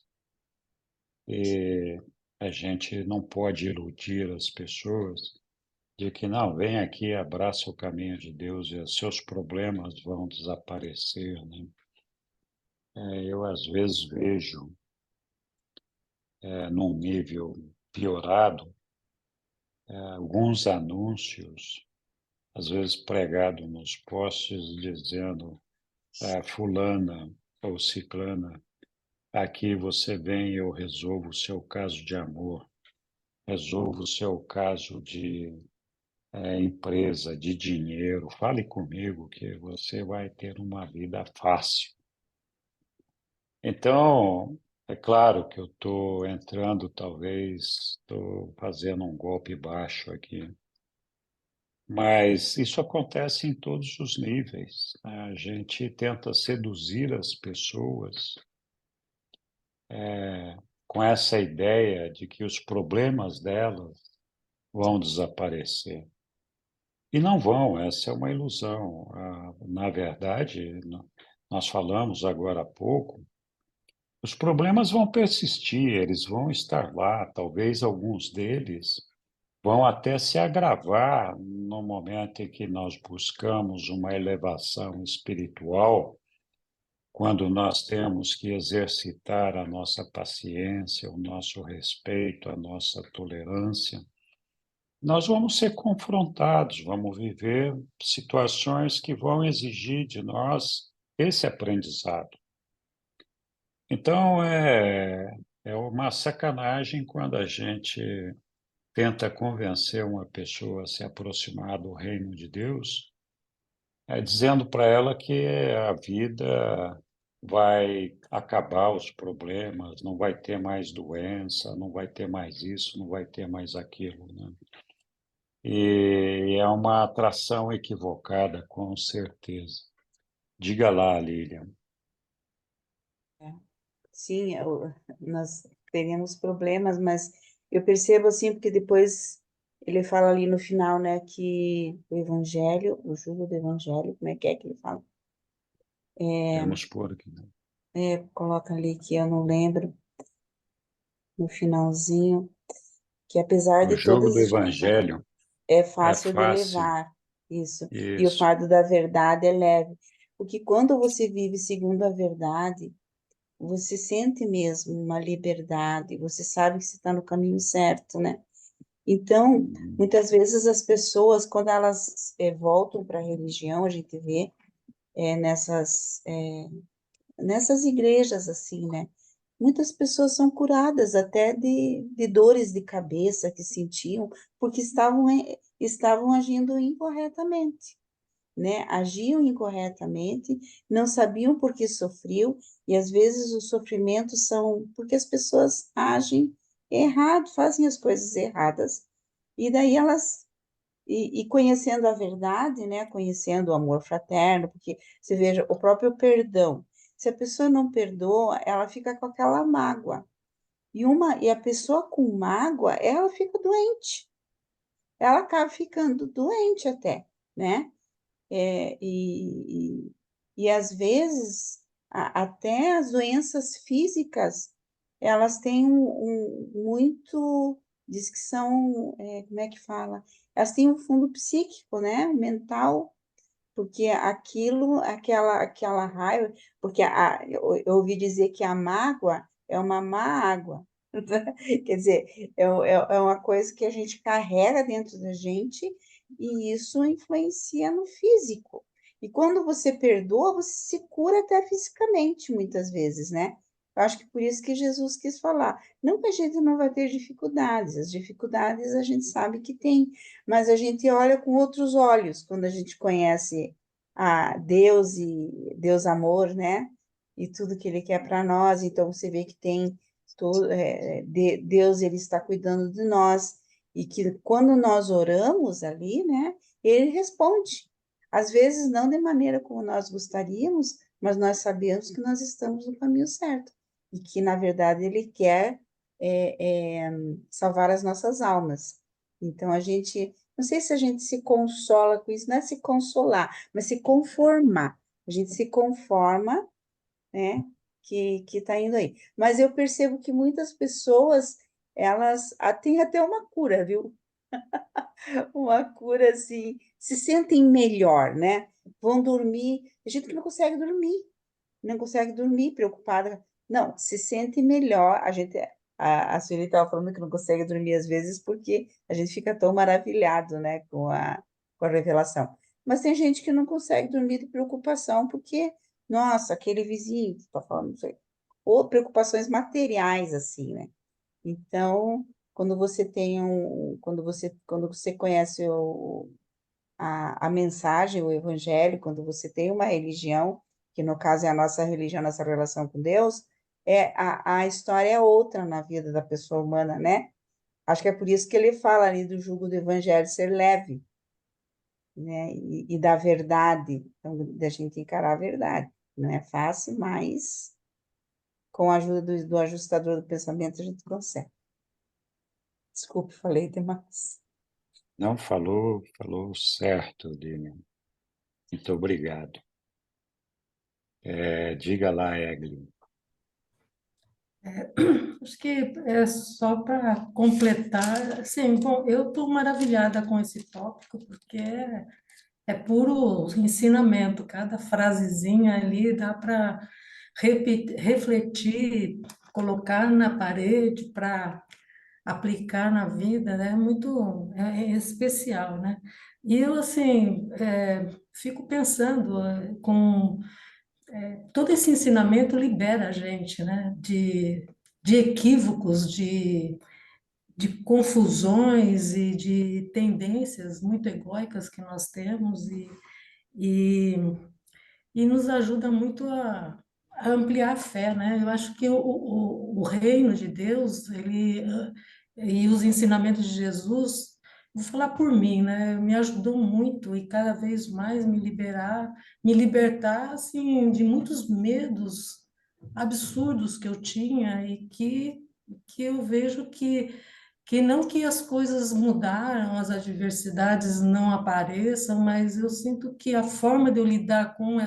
e a gente não pode iludir as pessoas de que, não, vem aqui, abraça o caminho de Deus e os seus problemas vão desaparecer, né? Eu, às vezes, vejo, num nível piorado, alguns anúncios, às vezes pregado nos postes, dizendo, fulana ou ciclana, aqui você vem e eu resolvo o seu caso de amor, resolvo o seu caso de empresa, de dinheiro, fale comigo que você vai ter uma vida fácil. Então, é claro que eu estou entrando, talvez, estou fazendo um golpe baixo aqui, mas isso acontece em todos os níveis. A gente tenta seduzir as pessoas com essa ideia de que os problemas delas vão desaparecer. E não vão, essa é uma ilusão. Na verdade, nós falamos agora há pouco, os problemas vão persistir, eles vão estar lá, talvez alguns deles vão até se agravar no momento em que nós buscamos uma elevação espiritual, quando nós temos que exercitar a nossa paciência, o nosso respeito, a nossa tolerância. Nós vamos ser confrontados, vamos viver situações que vão exigir de nós esse aprendizado. Então, é uma sacanagem quando a gente tenta convencer uma pessoa a se aproximar do reino de Deus, dizendo para ela que a vida vai acabar os problemas, não vai ter mais doença, não vai ter mais isso, não vai ter mais aquilo, né? E é uma atração equivocada, com certeza. Diga lá, Lilian. Sim, nós teremos problemas, mas eu percebo assim, porque depois ele fala ali no final, né, que o evangelho, o jugo do evangelho, como é que ele fala? Vamos pôr aqui, né? Coloca ali que eu não lembro, no finalzinho, que apesar O de jogo todas do as dificuldades, Evangelho é é fácil de fácil, levar, isso, e o isso. fardo da verdade é leve, porque quando você vive segundo a verdade, você sente mesmo uma liberdade, você sabe que você está no caminho certo, né? Então, muitas vezes as pessoas, quando elas voltam para a religião, a gente vê nessas igrejas assim, né? Muitas pessoas são curadas até de dores de cabeça que sentiam, porque estavam agindo incorretamente, né? Agiam incorretamente, não sabiam por que sofriam, e às vezes os sofrimentos são porque as pessoas agem errado, fazem as coisas erradas, e daí elas e conhecendo a verdade, né, conhecendo o amor fraterno, porque você veja o próprio perdão. Se a pessoa não perdoa, ela fica com aquela mágoa. E a pessoa com mágoa, ela fica doente. Ela acaba ficando doente até, né? É, e às vezes até as doenças físicas elas têm muito, diz que são, como é que fala? Elas têm um fundo psíquico, né? Mental, porque aquela raiva, porque eu ouvi dizer que a mágoa é uma má água. Quer dizer, é uma coisa que a gente carrega dentro da gente e isso influencia no físico. E quando você perdoa, você se cura até fisicamente, muitas vezes, né? Eu acho que por isso que Jesus quis falar. Não que a gente não vai ter dificuldades, as dificuldades a gente sabe que tem, mas a gente olha com outros olhos quando a gente conhece a Deus e Deus amor, né? E tudo que Ele quer para nós. Então você vê que tem Deus, Ele está cuidando de nós e que quando nós oramos ali, né? Ele responde. Às vezes não de maneira como nós gostaríamos, mas nós sabemos que nós estamos no caminho certo e que na verdade Ele quer salvar as nossas almas. Então a gente não sei se a gente se consola com isso, não é se consolar, mas se conformar. A gente se conforma, né, que está indo aí. Mas eu percebo que muitas pessoas, elas têm até uma cura, viu? Uma cura, assim, se sentem melhor, né? Vão dormir, a gente que não consegue dormir preocupada. Não, se sente melhor. A Sueli estava falando que não consegue dormir às vezes porque a gente fica tão maravilhado, né, com a revelação. Mas tem gente que não consegue dormir de preocupação porque, nossa, aquele vizinho que está falando, não sei, ou preocupações materiais, assim, né? Então, quando você conhece a mensagem, o evangelho, quando você tem uma religião, que no caso é a nossa religião, nossa relação com Deus, a história é outra na vida da pessoa humana, né? Acho que é por isso que ele fala ali do jugo do evangelho ser leve, né? E da verdade, então, da gente encarar a verdade. Não é fácil, mas com a ajuda do ajustador do pensamento a gente consegue. Desculpe, falei demais. Não falou certo, Lilian. Muito obrigado. Diga lá, Egli. Acho que é só para completar, assim, bom, eu estou maravilhada com esse tópico, porque é puro ensinamento, cada frasezinha ali dá para refletir, colocar na parede para aplicar na vida, né? É especial, né? E eu, assim, fico pensando com todo esse ensinamento libera a gente, né? De equívocos, de confusões e de tendências muito egóicas que nós temos e, e nos ajuda muito a ampliar a fé, né? Eu acho que o reino de Deus, e os ensinamentos de Jesus, vou falar por mim, né? Me ajudou muito e cada vez mais me libertar, assim, de muitos medos absurdos que eu tinha e que eu vejo que não que as coisas mudaram, as adversidades não apareçam, mas eu sinto que a forma de eu lidar com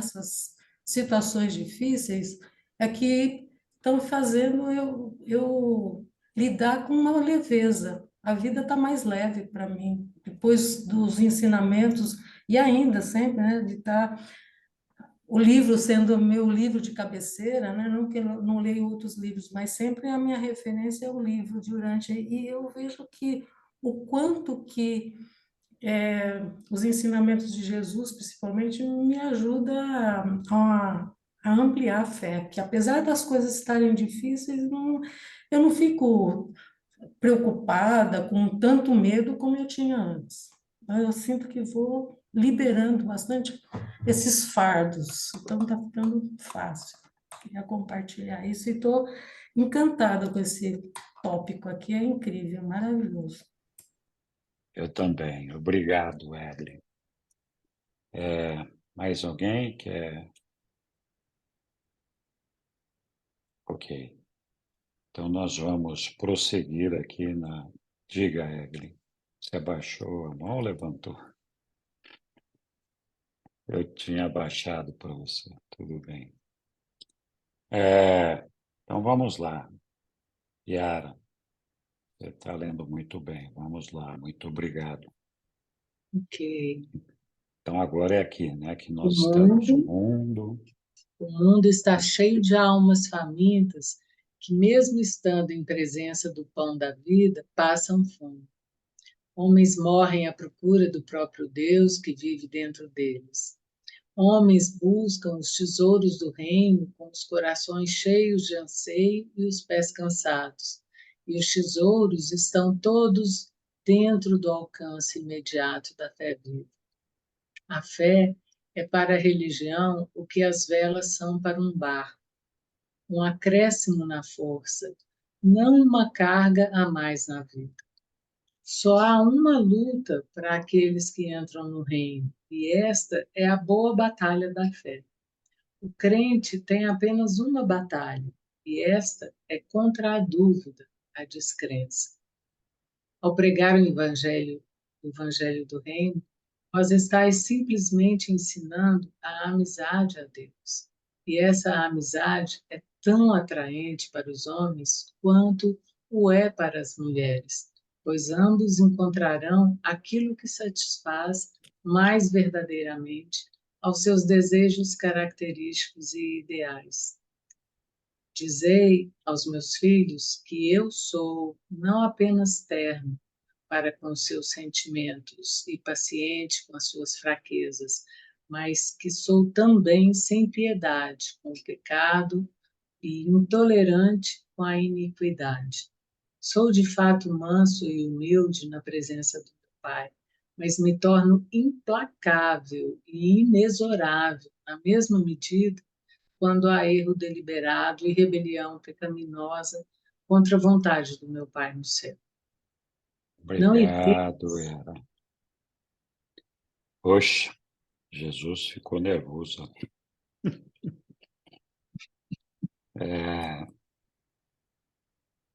situações difíceis é que estão fazendo eu lidar com uma leveza. A vida está mais leve para mim, depois dos ensinamentos, e ainda sempre, né, de estar o livro sendo o meu livro de cabeceira, né? Não que eu não leio outros livros, mas sempre a minha referência é o livro de Urântia. E eu vejo que o quanto que os ensinamentos de Jesus, principalmente, me ajuda a ampliar a fé, que apesar das coisas estarem difíceis, eu não fico preocupada, com tanto medo como eu tinha antes. Eu sinto que vou liberando bastante esses fardos, então está ficando fácil. Queria compartilhar isso e estou encantada com esse tópico aqui, é incrível, maravilhoso. Eu também. Obrigado, Evelyn. Mais alguém quer? Ok. Então, nós vamos prosseguir aqui na... Diga, Evelyn. Você abaixou a mão ou levantou? Eu tinha abaixado para você. Tudo bem. Então, vamos lá. Yara, você está lendo muito bem. Vamos lá. Muito obrigado. Ok. Então, agora é aqui, né, que O nós estamos. O mundo, mundo... o mundo está cheio de almas famintas que, mesmo estando em presença do pão da vida, passam fome. Homens morrem à procura do próprio Deus que vive dentro deles. Homens buscam os tesouros do reino com os corações cheios de anseio e os pés cansados. E os tesouros estão todos dentro do alcance imediato da fé viva. A fé é para a religião o que as velas são para um barco, um acréscimo na força, não uma carga a mais na vida. Só há uma luta para aqueles que entram no reino, e esta é a boa batalha da fé. O crente tem apenas uma batalha, e esta é contra a dúvida, a descrença. Ao pregar o evangelho do reino, nós estáis simplesmente ensinando a amizade a Deus. E essa amizade é tão atraente para os homens quanto o é para as mulheres, pois ambos encontrarão aquilo que satisfaz mais verdadeiramente aos seus desejos característicos e ideais. Dizei aos meus filhos que eu sou não apenas terno para com os seus sentimentos e paciente com as suas fraquezas, mas que sou também sem piedade com o pecado e intolerante com a iniquidade. Sou de fato manso e humilde na presença do meu Pai, mas me torno implacável e inexorável na mesma medida quando há erro deliberado e rebelião pecaminosa contra a vontade do meu Pai no céu. Não Obrigado, irriteis. Yara. Oxe, Jesus ficou nervoso.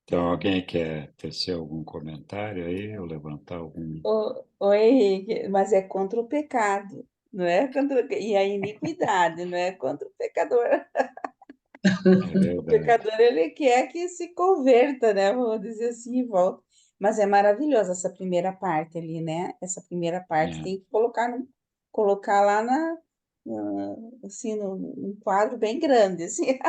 Então, alguém quer tecer algum comentário aí, ou levantar algum... Ô, Henrique, mas é contra o pecado, não é contra, e a iniquidade, não é contra o pecador. É O verdade. pecador, ele quer que se converta, né? Vamos dizer assim, e volta. Mas é maravilhosa essa primeira parte ali, né? Essa primeira parte É, tem que colocar, colocar lá assim, num quadro bem grande, assim.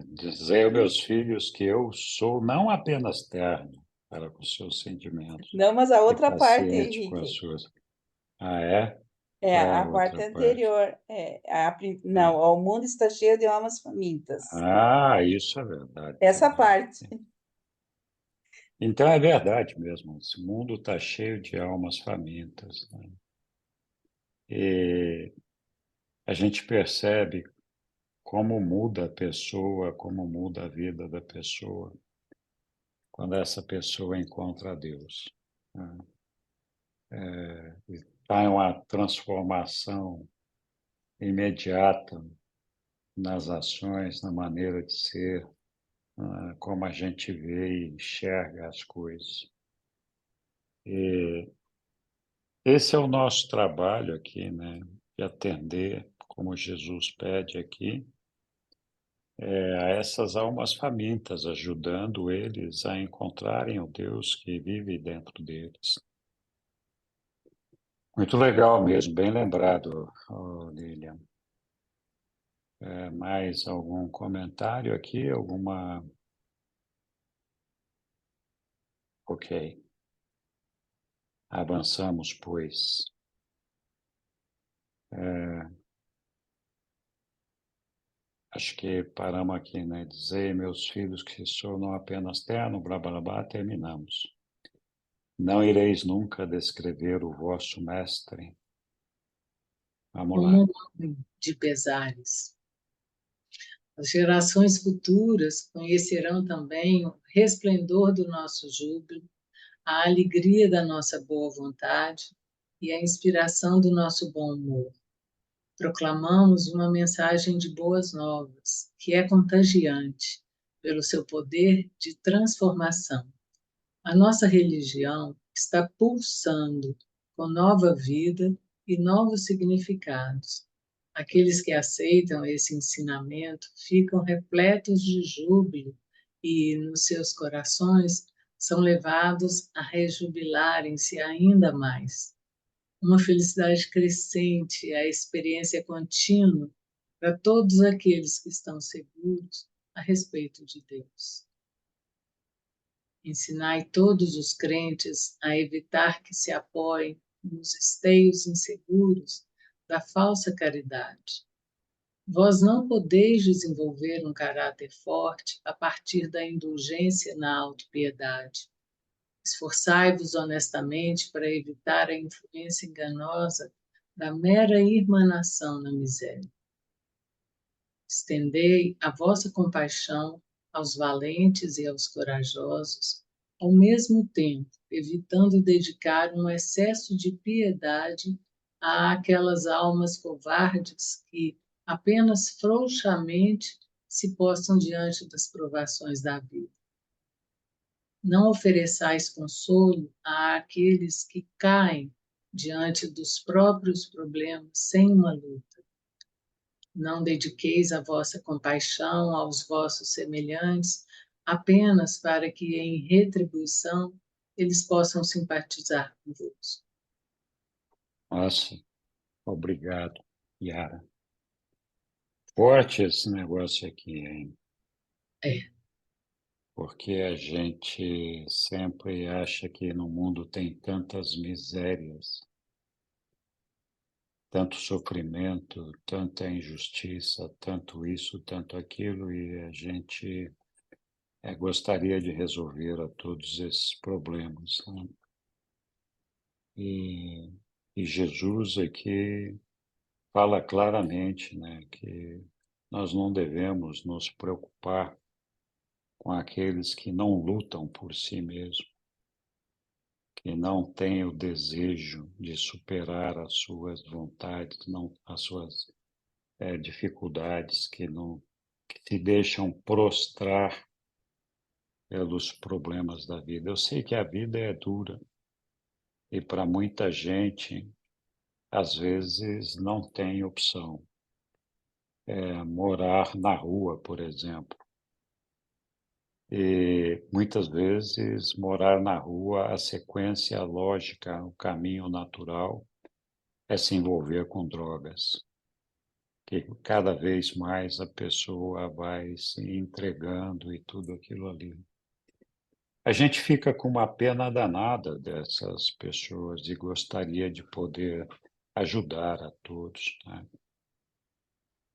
dizer aos meus filhos que eu sou não apenas terno para com seus sentimentos Não, mas a e outra parte, paciente com as Henrique, suas. Ah, é? é Qual é a a parte outra parte? anterior. Ah, Não, o mundo está cheio de almas famintas. isso é verdade Essa também. parte. Então é verdade mesmo. Esse mundo está cheio de almas famintas, né? E a gente percebe como muda a pessoa, como muda a vida da pessoa quando essa pessoa encontra a Deus, né? Está em uma transformação imediata nas ações, na maneira de ser, como a gente vê e enxerga as coisas. E esse é o nosso trabalho aqui, né? De atender como Jesus pede aqui, a essas almas famintas, ajudando eles a encontrarem o Deus que vive dentro deles. Muito legal mesmo, bem lembrado, Lilian. Mais algum comentário aqui? Alguma... Ok. Avançamos, pois. Acho que paramos aqui, né? Dizei, meus filhos, que sou não apenas terno, blá, blá, blá, terminamos. Não ireis nunca descrever o vosso mestre. Vamos lá. Como um homem de pesares. As gerações futuras conhecerão também o resplendor do nosso júbilo, a alegria da nossa boa vontade e a inspiração do nosso bom humor. Proclamamos uma mensagem de boas novas, que é contagiante pelo seu poder de transformação. A nossa religião está pulsando com nova vida e novos significados. Aqueles que aceitam esse ensinamento ficam repletos de júbilo e, nos seus corações, são levados a rejubilarem-se ainda mais. Uma felicidade crescente, a experiência contínua para todos aqueles que estão seguros a respeito de Deus. Ensinai todos os crentes a evitar que se apoiem nos esteios inseguros da falsa caridade. Vós não podeis desenvolver um caráter forte a partir da indulgência na autopiedade. Esforçai-vos honestamente para evitar a influência enganosa da mera irmanação na miséria. Estendei a vossa compaixão aos valentes e aos corajosos, ao mesmo tempo, evitando dedicar um excesso de piedade àquelas almas covardes que, apenas frouxamente, se postam diante das provações da vida. Não ofereçais consolo àqueles que caem diante dos próprios problemas sem uma luta. Não dediqueis a vossa compaixão aos vossos semelhantes apenas para que, em retribuição, eles possam simpatizar convosco. Nossa, obrigado, Yara. Forte esse negócio aqui, hein? Porque a gente sempre acha que no mundo tem tantas misérias, tanto sofrimento, tanta injustiça, tanto isso, tanto aquilo, e a gente gostaria de resolver a todos esses problemas, né? E Jesus aqui fala claramente, né, que nós não devemos nos preocupar com aqueles que não lutam por si mesmos, que não têm o desejo de superar as suas vontades, não as suas dificuldades, que se deixam prostrar pelos problemas da vida. Eu sei que a vida é dura e para muita gente, às vezes, não tem opção. Morar na rua, por exemplo. E muitas vezes morar na rua, a sequência lógica, o caminho natural é se envolver com drogas, que cada vez mais a pessoa vai se entregando e tudo aquilo ali. A gente fica com uma pena danada dessas pessoas e gostaria de poder ajudar a todos, né?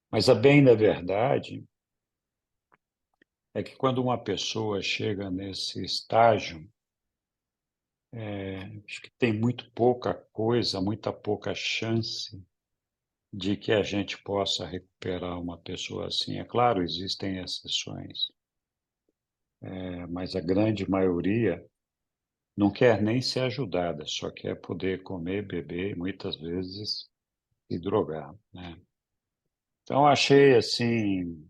Mas a bem da verdade é que quando uma pessoa chega nesse estágio, acho que tem muito pouca coisa, muita pouca chance de que a gente possa recuperar uma pessoa assim. É claro, existem exceções, mas a grande maioria não quer nem ser ajudada, só quer poder comer, beber e muitas vezes se drogar, né? Então, achei assim,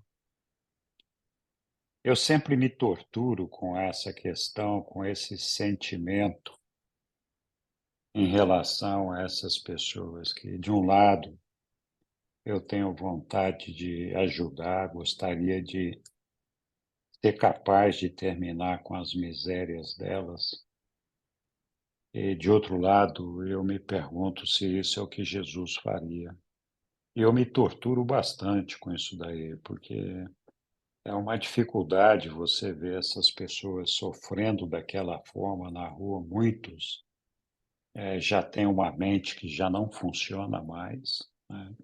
eu sempre me torturo com essa questão, com esse sentimento em relação a essas pessoas que, de um lado, eu tenho vontade de ajudar, gostaria de ser capaz de terminar com as misérias delas. E, de outro lado, eu me pergunto se isso é o que Jesus faria. E eu me torturo bastante com isso daí, porque é uma dificuldade você ver essas pessoas sofrendo daquela forma na rua. Muitos já têm uma mente que já não funciona mais, né?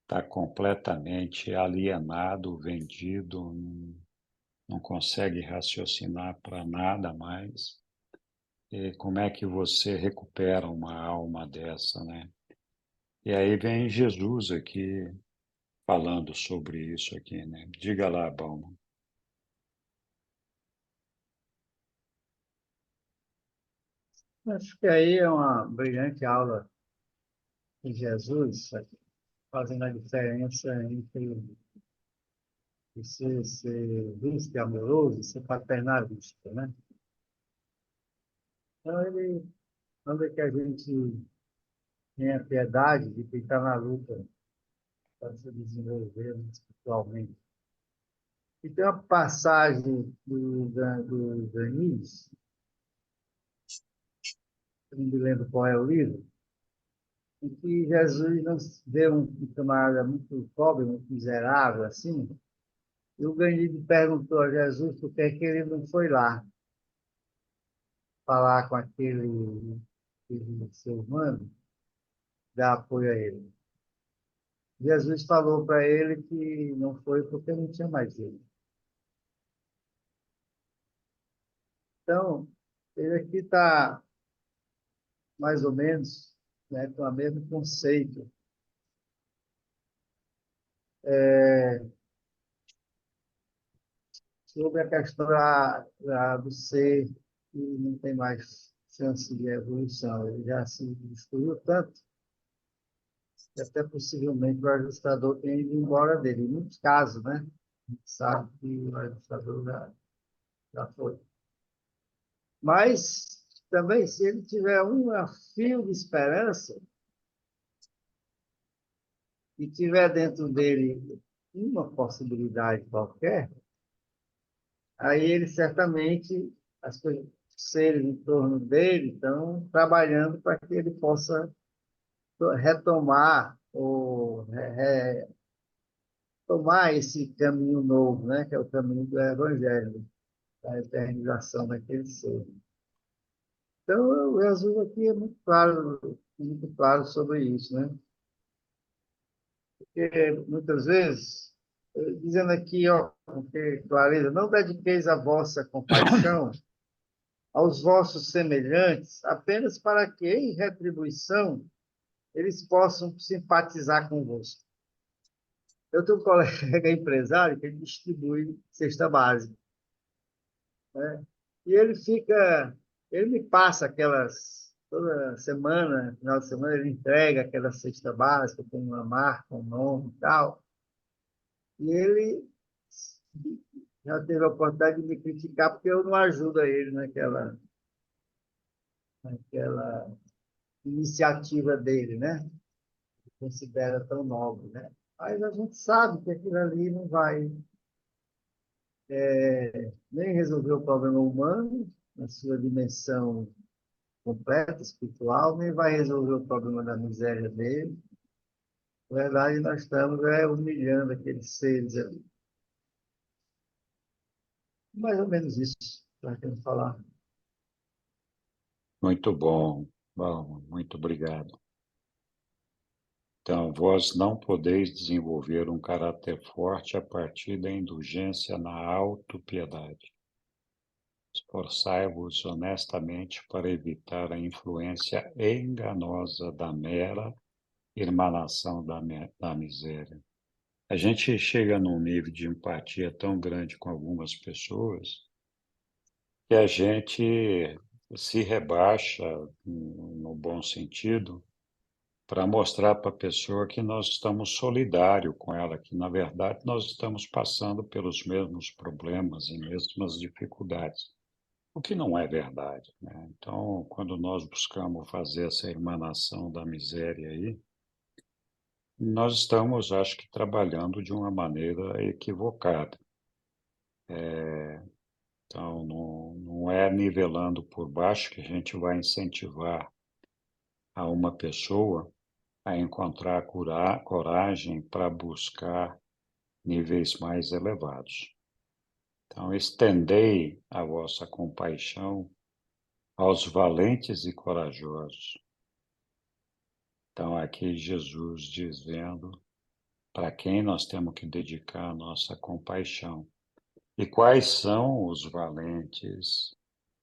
Está completamente alienado, vendido, não consegue raciocinar para nada mais. E como é que você recupera uma alma dessa, né? E aí vem Jesus aqui falando sobre isso aqui, né? Diga lá, Bauman. Acho que aí é uma brilhante aula de Jesus, fazendo a diferença entre você ser justo e amoroso e ser paternalista, né? Então, ele manda que a gente tenha piedade de quem está na luta para se desenvolver espiritualmente. E tem uma passagem do Daniels, eu não me lembro qual é o livro, em que Jesus não vê um camarada muito pobre, muito miserável, assim, e o Ganide perguntou a Jesus por que é que ele não foi lá falar com aquele ser humano, dar apoio a ele. Jesus falou para ele que não foi porque não tinha mais jeito. Então, ele aqui está mais ou menos, né, com o mesmo conceito. Sobre a questão do ser que não tem mais chance de evolução. Ele já se destruiu tanto que até possivelmente o ajustador tenha ido embora dele. Em muitos casos, né? A gente sabe que o ajustador já foi. Mas também, se ele tiver um fio de esperança e tiver dentro dele uma possibilidade qualquer, aí ele certamente, as coisas, os seres em torno dele estão trabalhando para que ele possa retomar ou tomar esse caminho novo, né, que é o caminho do Evangelho, da eternização daquele ser. Então, o Jesus aqui é muito claro sobre isso, né? Porque muitas vezes, dizendo aqui, ó, porque clareza, não dediqueis a vossa compaixão aos vossos semelhantes, apenas para que, em retribuição, eles possam simpatizar convosco. Eu tenho um colega empresário que ele distribui cesta básica, né? E ele me passa toda semana, final de semana, ele entrega aquela cesta básica com uma marca, um nome e tal. E ele já teve a oportunidade de me criticar porque eu não ajudo ele naquela iniciativa dele, né? Considera tão nobre, né? Mas a gente sabe que aquilo ali não vai nem resolver o problema humano na sua dimensão completa, espiritual, nem vai resolver o problema da miséria dele. Na verdade, nós estamos humilhando aqueles seres ali. Mais ou menos isso que nós temos que falar. Muito bom, Bauman, muito obrigado. Então, vós não podeis desenvolver um caráter forte a partir da indulgência na autopiedade. Esforçai-vos honestamente para evitar a influência enganosa da mera emanação da miséria. A gente chega num nível de empatia tão grande com algumas pessoas que a gente se rebaixa, no bom sentido, para mostrar para a pessoa que nós estamos solidários com ela, que, na verdade, nós estamos passando pelos mesmos problemas e mesmas dificuldades, o que não é verdade, né? Então, quando nós buscamos fazer essa emanação da miséria aí, nós estamos, acho que, trabalhando de uma maneira equivocada. Então, não é nivelando por baixo que a gente vai incentivar a uma pessoa a encontrar coragem para buscar níveis mais elevados. Então, estendei a vossa compaixão aos valentes e corajosos. Então, aqui Jesus dizendo para quem nós temos que dedicar a nossa compaixão. E quais são os valentes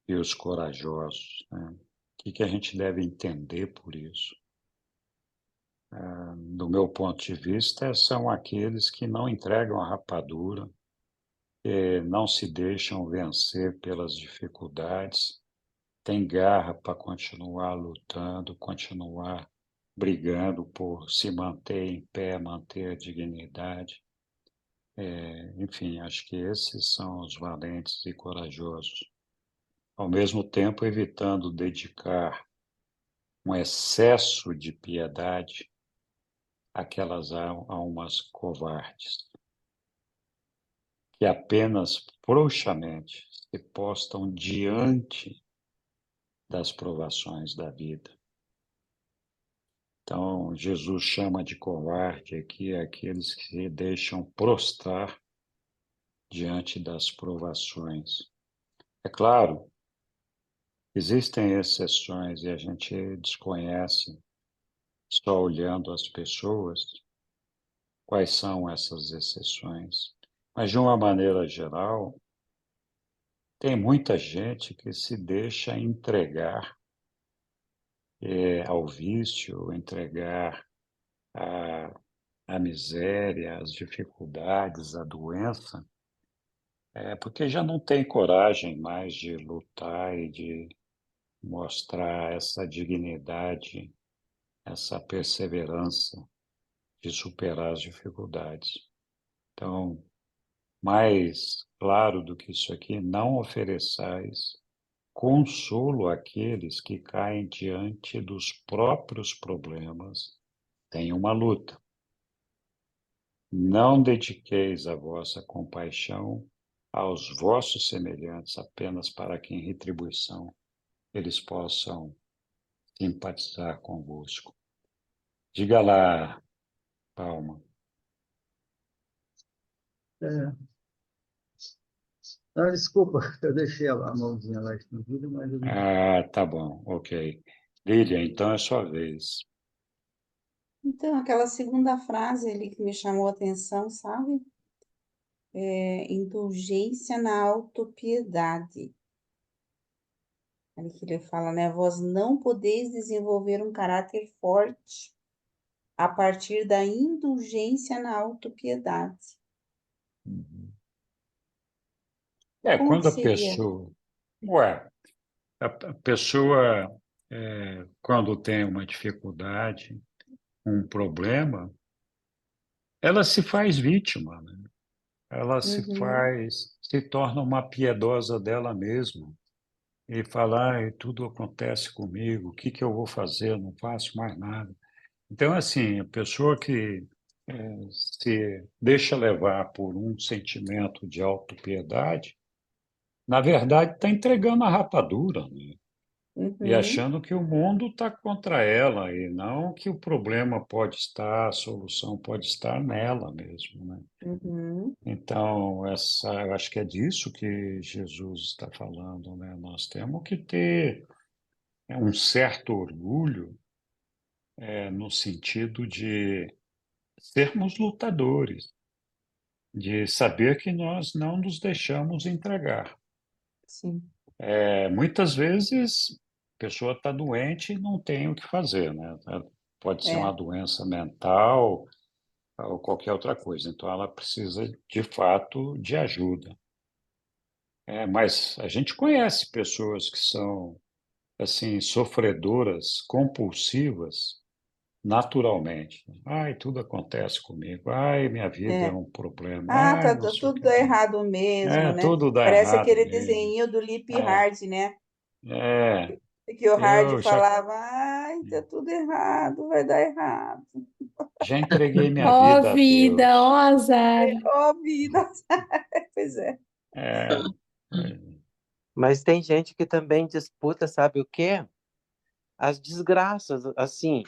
e os corajosos, né? O que a gente deve entender por isso? Do meu ponto de vista, são aqueles que não entregam a rapadura, que não se deixam vencer pelas dificuldades, têm garra para continuar lutando, continuar brigando por se manter em pé, manter a dignidade. Enfim, acho que esses são os valentes e corajosos. Ao mesmo tempo, evitando dedicar um excesso de piedade àquelas almas covardes, que apenas frouxamente se postam diante das provações da vida. Então, Jesus chama de covarde aqui aqueles que se deixam prostrar diante das provações. É claro, existem exceções e a gente desconhece, só olhando as pessoas, quais são essas exceções. Mas, de uma maneira geral, tem muita gente que se deixa entregar ao vício, entregar à miséria, às dificuldades, à doença, porque já não tem coragem mais de lutar e de mostrar essa dignidade, essa perseverança de superar as dificuldades. Então, mais claro do que isso aqui, não ofereçais consolo àqueles que caem diante dos próprios problemas. Tem uma luta. Não dediqueis a vossa compaixão aos vossos semelhantes apenas para que, em retribuição, eles possam simpatizar convosco. Diga lá, Palma. Não, desculpa, eu deixei a mãozinha lá estendida, mas eu não... Tá bom, ok. Lília, então é sua vez. Então, aquela segunda frase ali que me chamou a atenção, sabe? Indulgência na autopiedade. Ali que ele fala, né? Vós não podeis desenvolver um caráter forte a partir da indulgência na autopiedade. Como que Quando a seria? pessoa... Ué, a pessoa, quando tem uma dificuldade, um problema, ela se faz vítima, né? Ela Uhum, se torna uma piedosa dela mesma e fala, ai, tudo acontece comigo, o que que eu vou fazer? Eu não faço mais nada. Então, assim, a pessoa que se deixa levar por um sentimento de autopiedade, na verdade, está entregando a rapadura, né? E uhum, achando que o mundo está contra ela e não que o problema pode estar, a solução pode estar nela mesmo, né? uhum. Então, eu acho que é disso que Jesus está falando, né? Nós temos que ter um certo orgulho, no sentido de sermos lutadores, de saber que nós não nos deixamos entregar. Sim, Muitas vezes a pessoa está doente e não tem o que fazer, né? Pode ser uma é, doença mental ou qualquer outra coisa. Então, ela precisa, de fato, de ajuda. Mas a gente conhece pessoas que são, assim, sofredoras compulsivas naturalmente. Ai, tudo acontece comigo. Ai, minha vida é é. um problema. Ah, Ai, não sei o tudo que. dá errado mesmo, né? Tudo dá Parece errado aquele mesmo. desenho do Lip É, Hard, né? é. E que o Hard Eu falava, ai, tá tudo errado, vai dar errado. já entreguei minha Ó vida a vida, ó Deus. azar. Ó, vida. Pois é. É, Mas tem gente que também disputa, sabe o quê? As desgraças, assim.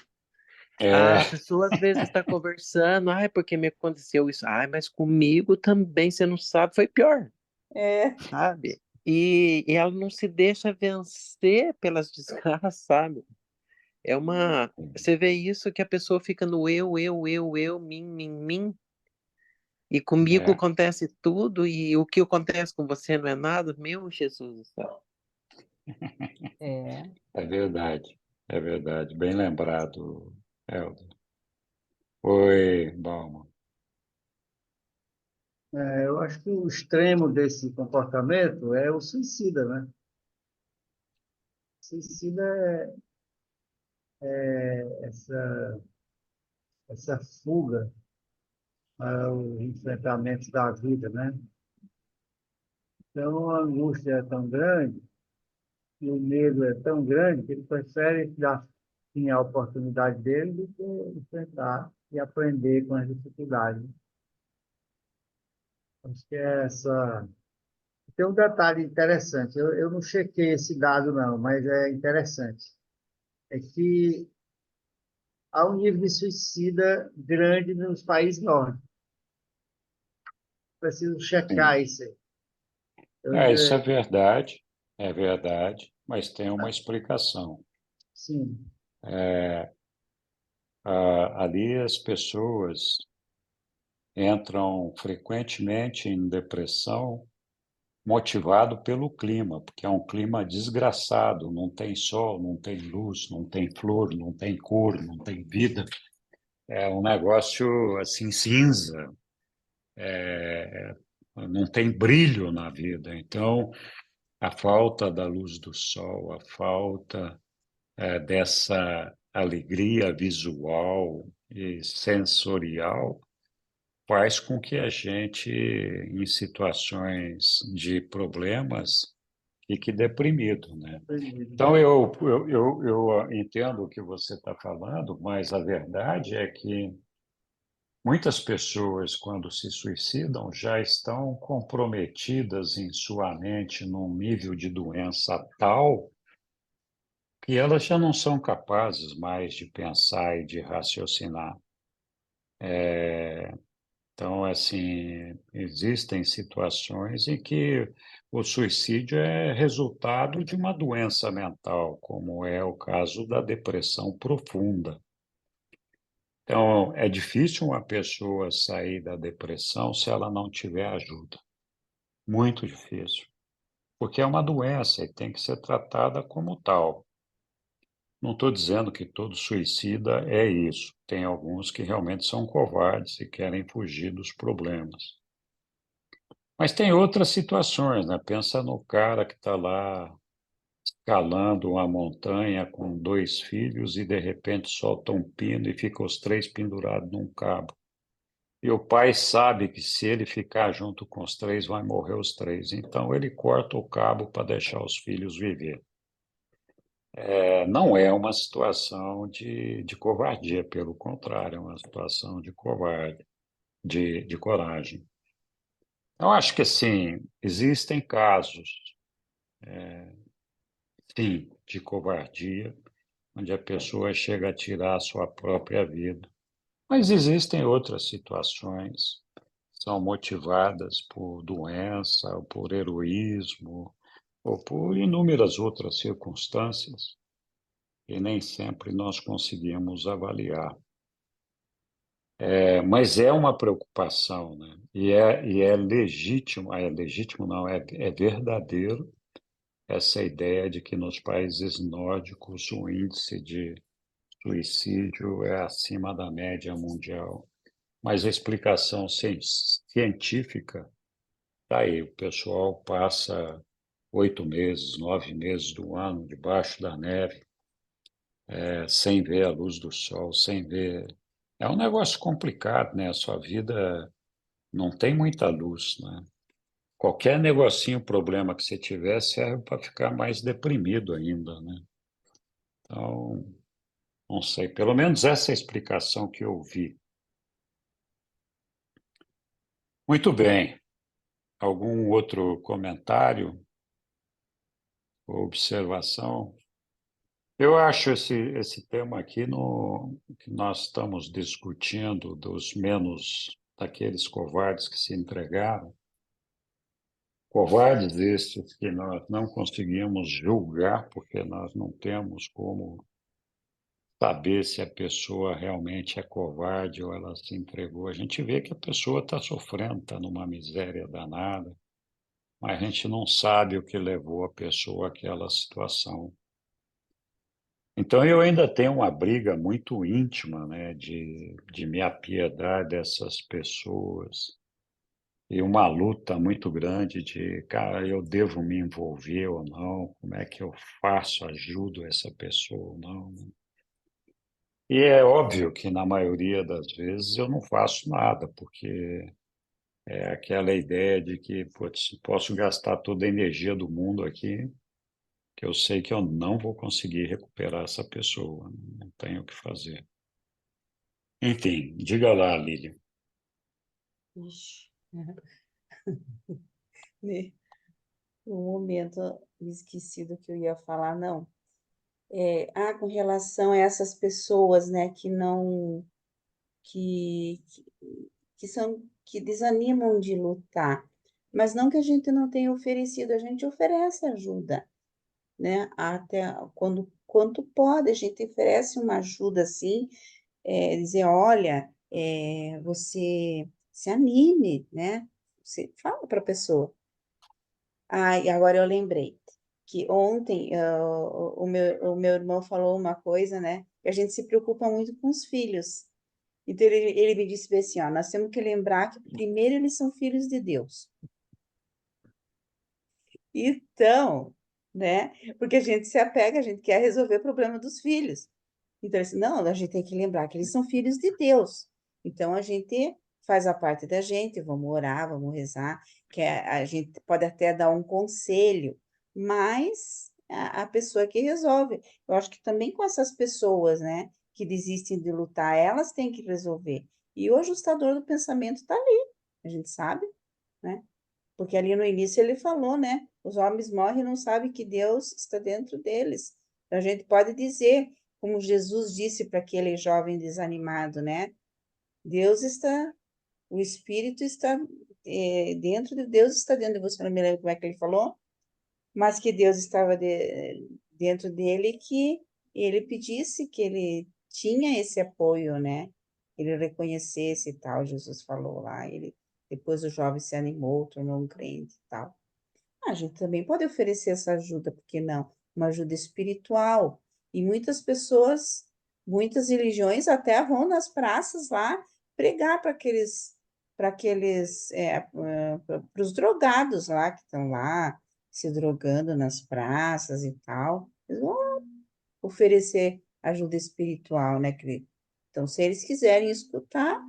A é, pessoa às vezes está conversando, ai, porque me aconteceu isso? Ai, mas comigo também, você não sabe, foi pior, É, sabe? E ela não se deixa vencer pelas desgraças, sabe? É uma. Você vê isso que a pessoa fica no eu, mim, e comigo é, acontece tudo, e o que acontece com você não é nada? Meu Jesus do céu. é. é verdade. É verdade. Bem lembrado, Helder. Oi, Bauman. Eu acho que o extremo desse comportamento é o suicida, né? Suicida é essa fuga ao enfrentamento da vida, né? Então, a angústia é tão grande e o medo é tão grande que ele prefere dar fim à oportunidade dele do que enfrentar e aprender com as dificuldades. Acho que é essa. Tem um detalhe interessante, eu não chequei esse dado, não, mas é interessante. É que há um nível de suicida grande nos países nórdicos. Preciso checar Sim. isso aí. Eu, Isso é verdade, mas tem uma explicação. sim, Ali as pessoas entram frequentemente em depressão motivado pelo clima, porque é um clima desgraçado, não tem sol, não tem luz, não tem flor, não tem cor, não tem vida. É um negócio assim cinza, não tem brilho na vida. Então, a falta da luz do sol, a falta dessa alegria visual e sensorial faz com que a gente, em situações de problemas, fique deprimido, né? proibido. Então, eu entendo o que você está falando, mas a verdade é que muitas pessoas, quando se suicidam, já estão comprometidas em sua mente num nível de doença tal que elas já não são capazes mais de pensar e de raciocinar. Então, assim, existem situações em que o suicídio é resultado de uma doença mental, como é o caso da depressão profunda. Então, é difícil uma pessoa sair da depressão se ela não tiver ajuda. Muito difícil, porque é uma doença e tem que ser tratada como tal. Não estou dizendo que todo suicida é isso. Tem alguns que realmente são covardes e querem fugir dos problemas. Mas tem outras situações, né? Pensa no cara que está lá escalando uma montanha com 2 filhos e de repente solta um pino e fica os 3 pendurados num cabo. E o pai sabe que se ele ficar junto com os 3, vai morrer os 3. Então ele corta o cabo para deixar os filhos viver. Não é uma situação de covardia, pelo contrário, é uma situação de covarde, de coragem. Eu acho que, sim, existem casos, sim, de covardia, onde a pessoa chega a tirar a sua própria vida. Mas existem outras situações que são motivadas por doença, ou por heroísmo, ou por inúmeras outras circunstâncias, e nem sempre nós conseguimos avaliar. Mas é uma preocupação, né? E é legítimo, é legítimo não, é verdadeiro essa ideia de que nos países nórdicos o índice de suicídio é acima da média mundial. Mas a explicação científica está aí. O pessoal passa 8 meses, 9 meses do ano debaixo da neve, sem ver a luz do sol, sem ver. É um negócio complicado, né? A sua vida não tem muita luz, né? Qualquer negocinho, problema que você tiver, serve para ficar mais deprimido ainda, né? Então, não sei, pelo menos essa é a explicação que eu vi. Muito bem. Algum outro comentário ou observação? Eu acho esse tema aqui que nós estamos discutindo dos menos daqueles covardes que se entregaram, covardes estes que nós não conseguimos julgar porque nós não temos como saber se a pessoa realmente é covarde ou ela se entregou. A gente vê que a pessoa está sofrendo, está numa miséria danada, mas a gente não sabe o que levou a pessoa àquela situação. Então, eu ainda tenho uma briga muito íntima, né, de me apiedar dessas pessoas e uma luta muito grande de, cara, eu devo me envolver ou não? Como é que eu faço, ajudo essa pessoa ou não? E é óbvio que, na maioria das vezes, eu não faço nada, porque é aquela ideia de que, putz, posso gastar toda a energia do mundo aqui, que eu sei que eu não vou conseguir recuperar essa pessoa, não tenho o que fazer. Enfim, diga lá, Lília. Ixi, né? No momento me esqueci do que eu ia falar, não. Com relação a essas pessoas, né, que, que, que desanimam de lutar, mas não que a gente não tenha oferecido, a gente oferece ajuda, né? Até quanto pode, a gente oferece uma ajuda assim, dizer, olha, você se anime, né? Você fala para a pessoa. E agora eu lembrei que ontem o meu irmão falou uma coisa, né? Que a gente se preocupa muito com os filhos. Então ele me disse bem assim, ó, nós temos que lembrar que primeiro eles são filhos de Deus. Então, né? Porque a gente se apega, a gente quer resolver o problema dos filhos. Então, assim, não, a gente tem que lembrar que eles são filhos de Deus. Então, a gente faz a parte da gente, vamos orar, vamos rezar, que a gente pode até dar um conselho, mas a pessoa que resolve. Eu acho que também com essas pessoas, né, que desistem de lutar, elas têm que resolver. E o ajustador do pensamento está ali, a gente sabe, né? Porque ali no início ele falou, né? Os homens morrem e não sabem que Deus está dentro deles. Então a gente pode dizer, como Jesus disse para aquele jovem desanimado, né? Deus está, o Espírito está dentro de Deus, está dentro de você. Não me lembro como é que ele falou, mas que Deus estava dentro dele, que ele pedisse que ele tinha esse apoio, né? Ele reconhecesse e tal, Jesus falou lá. Depois o jovem se animou, tornou um crente e tal. A gente também pode oferecer essa ajuda, por que não? Uma ajuda espiritual. E muitas pessoas, muitas religiões até vão nas praças lá pregar para os drogados lá que estão lá se drogando nas praças e tal. Eles vão oferecer ajuda espiritual, né, querido? Então, se eles quiserem escutar,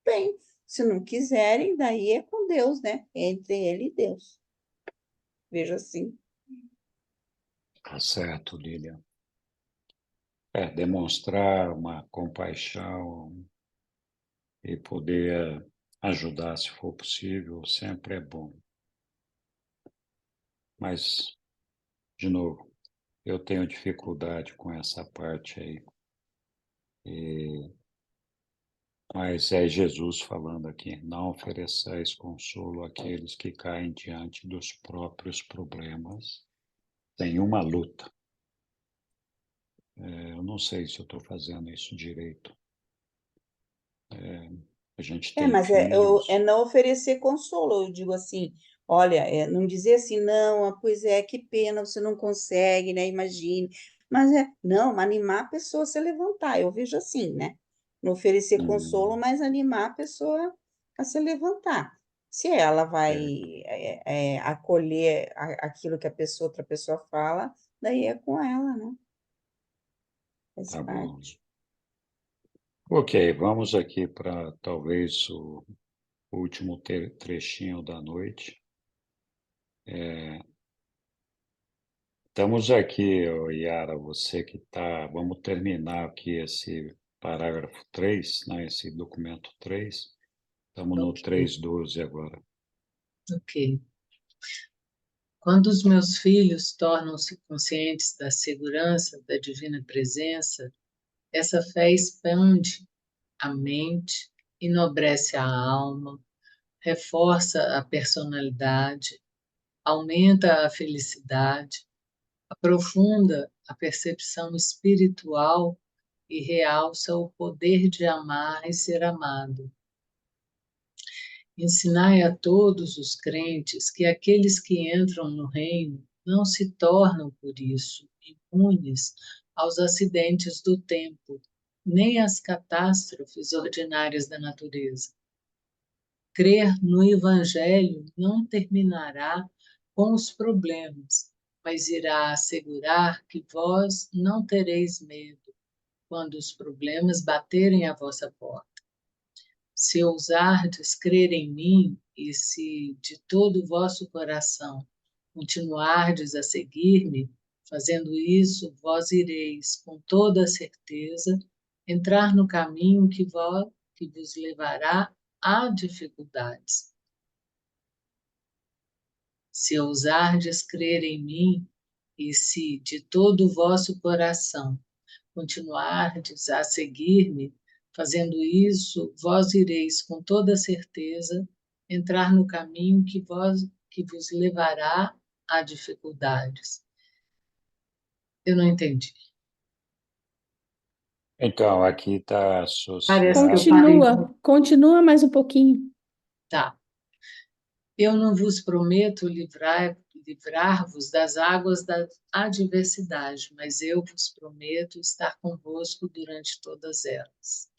bem. Se não quiserem, daí é com Deus, né? Entre ele e Deus. Vejo assim. Tá certo, Lília. Demonstrar uma compaixão e poder ajudar se for possível sempre é bom. Mas, de novo, eu tenho dificuldade com essa parte aí. Mas é Jesus falando aqui, não ofereçais consolo àqueles que caem diante dos próprios problemas. Tem uma luta. Eu não sei se eu estou fazendo isso direito. A gente tem Mas é filhos. não oferecer consolo. Eu digo assim, olha, não dizer assim, não, pois é, que pena, você não consegue, né? Imagine. Mas não, animar a pessoa a se levantar. Eu vejo assim, né? Não oferecer consolo, Hum, mas animar a pessoa a se levantar. Se ela vai certo, acolher aquilo que outra pessoa fala, daí é com ela, né? Faz tá bom. parte. Ok, vamos aqui para talvez o último trechinho da noite. Estamos aqui, ô, Yara, você que está. Vamos terminar aqui esse parágrafo 3, né, esse documento 3. Estamos no Ok, 3.12 agora. ok. Quando os meus filhos tornam-se conscientes da segurança da divina presença, essa fé expande a mente, enobrece a alma, reforça a personalidade, aumenta a felicidade, aprofunda a percepção espiritual e realça o poder de amar e ser amado. Ensinai a todos os crentes que aqueles que entram no reino não se tornam, por isso, imunes aos acidentes do tempo, nem às catástrofes ordinárias da natureza. Crer no Evangelho não terminará com os problemas, mas irá assegurar que vós não tereis medo quando os problemas baterem à vossa porta. Se ousardes crer em mim e se de todo o vosso coração continuardes a seguir-me, fazendo isso, vós ireis, com toda a certeza, entrar no caminho que vos levará a dificuldades. Se ousardes crer em mim e se de todo o vosso coração continuardes a seguir-me, fazendo isso, vós ireis com toda certeza entrar no caminho que vos levará a dificuldades. Eu não entendi. Então, aqui está Parece que eu parei. Continua mais um pouquinho. Tá. Eu não vos prometo livrar-vos das águas da adversidade, mas eu vos prometo estar convosco durante todas elas.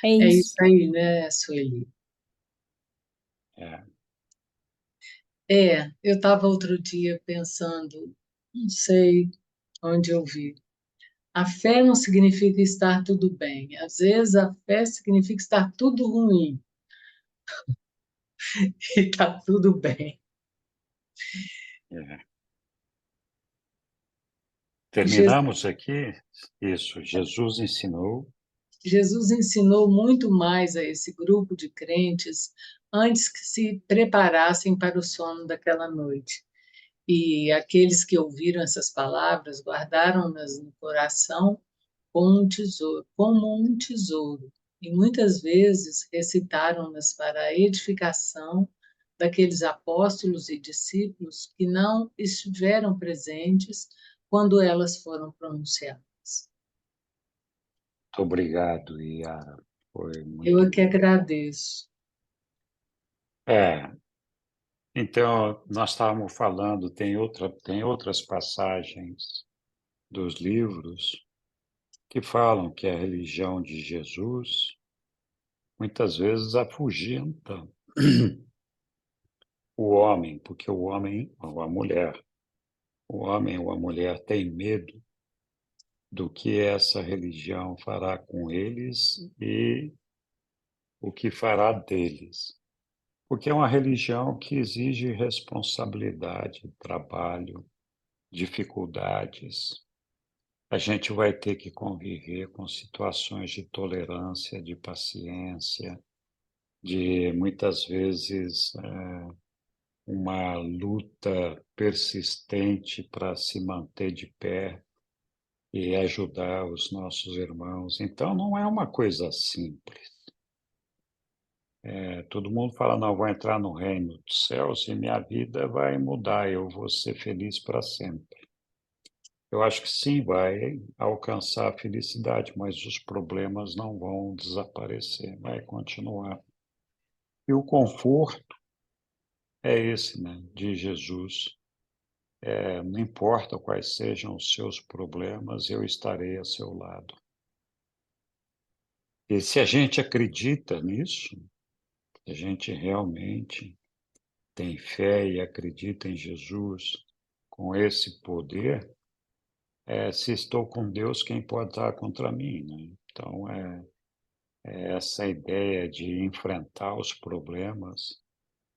É É isso. isso aí, né, Sueli? É. Eu estava outro dia pensando, não sei onde eu vi. A fé não significa estar tudo bem. Às vezes a fé significa estar tudo ruim e está tudo bem. É. Jesus Terminamos aqui? Isso, Jesus ensinou. ensinou muito mais a esse grupo de crentes antes que se preparassem para o sono daquela noite. E aqueles que ouviram essas palavras guardaram-nas no coração como um tesouro, e muitas vezes recitaram-nas para a edificação daqueles apóstolos e discípulos que não estiveram presentes quando elas foram pronunciadas. Muito obrigado, Yara. Foi Eu é que muito. agradeço. Então, nós estávamos falando, tem outras passagens dos livros que falam que a religião de Jesus muitas vezes afugenta o homem, porque o homem ou a mulher tem medo do que essa religião fará com eles e o que fará deles. Porque é uma religião que exige responsabilidade, trabalho, dificuldades. A gente vai ter que conviver com situações de tolerância, de paciência, de muitas vezes uma luta persistente para se manter de pé e ajudar os nossos irmãos. Então, não é uma coisa simples. Todo mundo fala, não, vou entrar no reino dos céus e minha vida vai mudar, eu vou ser feliz para sempre. Eu acho que sim, vai alcançar a felicidade, mas os problemas não vão desaparecer, vai continuar. E o conforto é esse, né, de Jesus. Não importa quais sejam os seus problemas, eu estarei a seu lado. E se a gente acredita nisso, a gente realmente tem fé e acredita em Jesus com esse poder, se estou com Deus, quem pode estar contra mim, né? Então, é essa ideia de enfrentar os problemas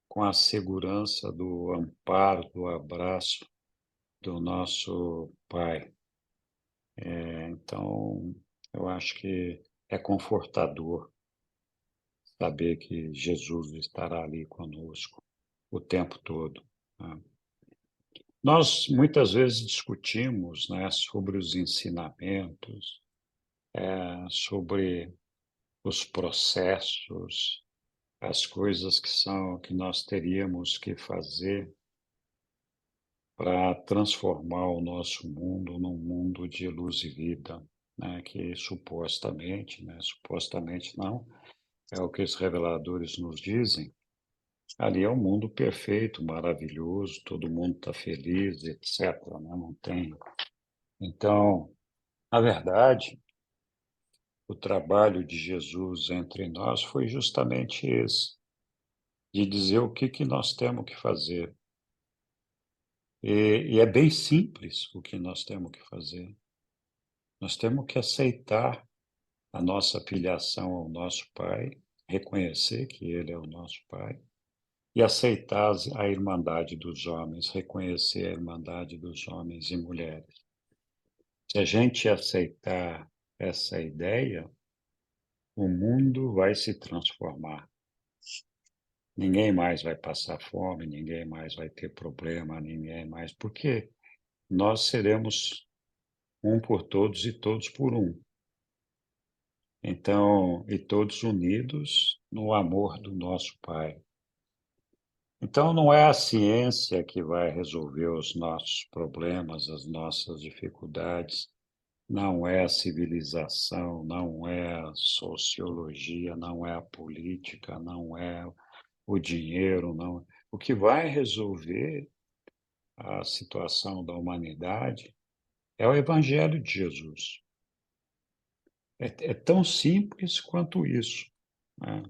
com a segurança do amparo, do abraço do nosso Pai. Então, eu acho que é confortador saber que Jesus estará ali conosco o tempo todo, né? Nós muitas vezes discutimos, né, sobre os ensinamentos, sobre os processos, as coisas que nós teríamos que fazer para transformar o nosso mundo num mundo de luz e vida, né, que supostamente, né, supostamente não, é o que os reveladores nos dizem. Ali é um mundo perfeito, maravilhoso, todo mundo está feliz, etc., né? Não tem. Então, na verdade, o trabalho de Jesus entre nós foi justamente esse, de dizer o que nós temos que fazer. E é bem simples o que nós temos que fazer. Nós temos que aceitar a nossa filiação ao nosso Pai, reconhecer que Ele é o nosso Pai, e aceitar a irmandade dos homens, reconhecer a irmandade dos homens e mulheres. Se a gente aceitar essa ideia, o mundo vai se transformar. Ninguém mais vai passar fome, ninguém mais vai ter problema, ninguém mais, porque nós seremos um por todos e todos por um. Então, e todos unidos no amor do nosso Pai. Então, não é a ciência que vai resolver os nossos problemas, as nossas dificuldades, não é a civilização, não é a sociologia, não é a política, não é o dinheiro, não. O que vai resolver a situação da humanidade é o Evangelho de Jesus. É tão simples quanto isso, né?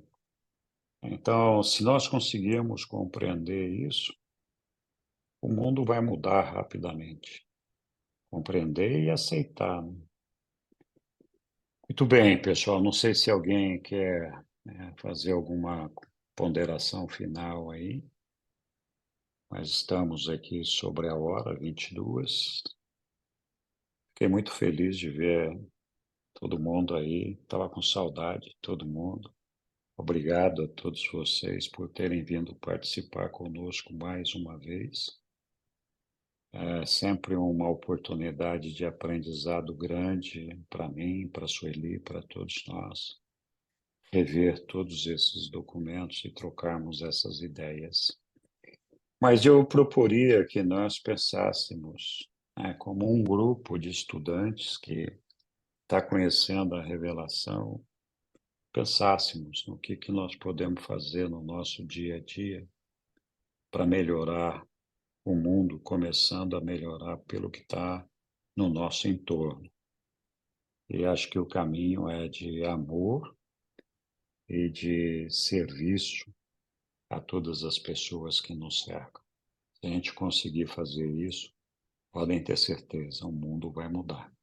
Então, se nós conseguirmos compreender isso, o mundo vai mudar rapidamente. Compreender e aceitar, né? Muito bem, pessoal. Não sei se alguém quer, né, fazer alguma ponderação final aí, mas estamos aqui sobre a hora, 22. Fiquei muito feliz de ver todo mundo aí. Estava com saudade de todo mundo. Obrigado a todos vocês por terem vindo participar conosco mais uma vez. É sempre uma oportunidade de aprendizado grande para mim, para a Sueli, para todos nós, rever todos esses documentos e trocarmos essas ideias. Mas eu proporia que nós pensássemos, né, como um grupo de estudantes que está conhecendo a revelação, pensássemos no que nós podemos fazer no nosso dia a dia para melhorar o mundo, começando a melhorar pelo que está no nosso entorno. E acho que o caminho é de amor e de serviço a todas as pessoas que nos cercam. Se a gente conseguir fazer isso, podem ter certeza, o mundo vai mudar.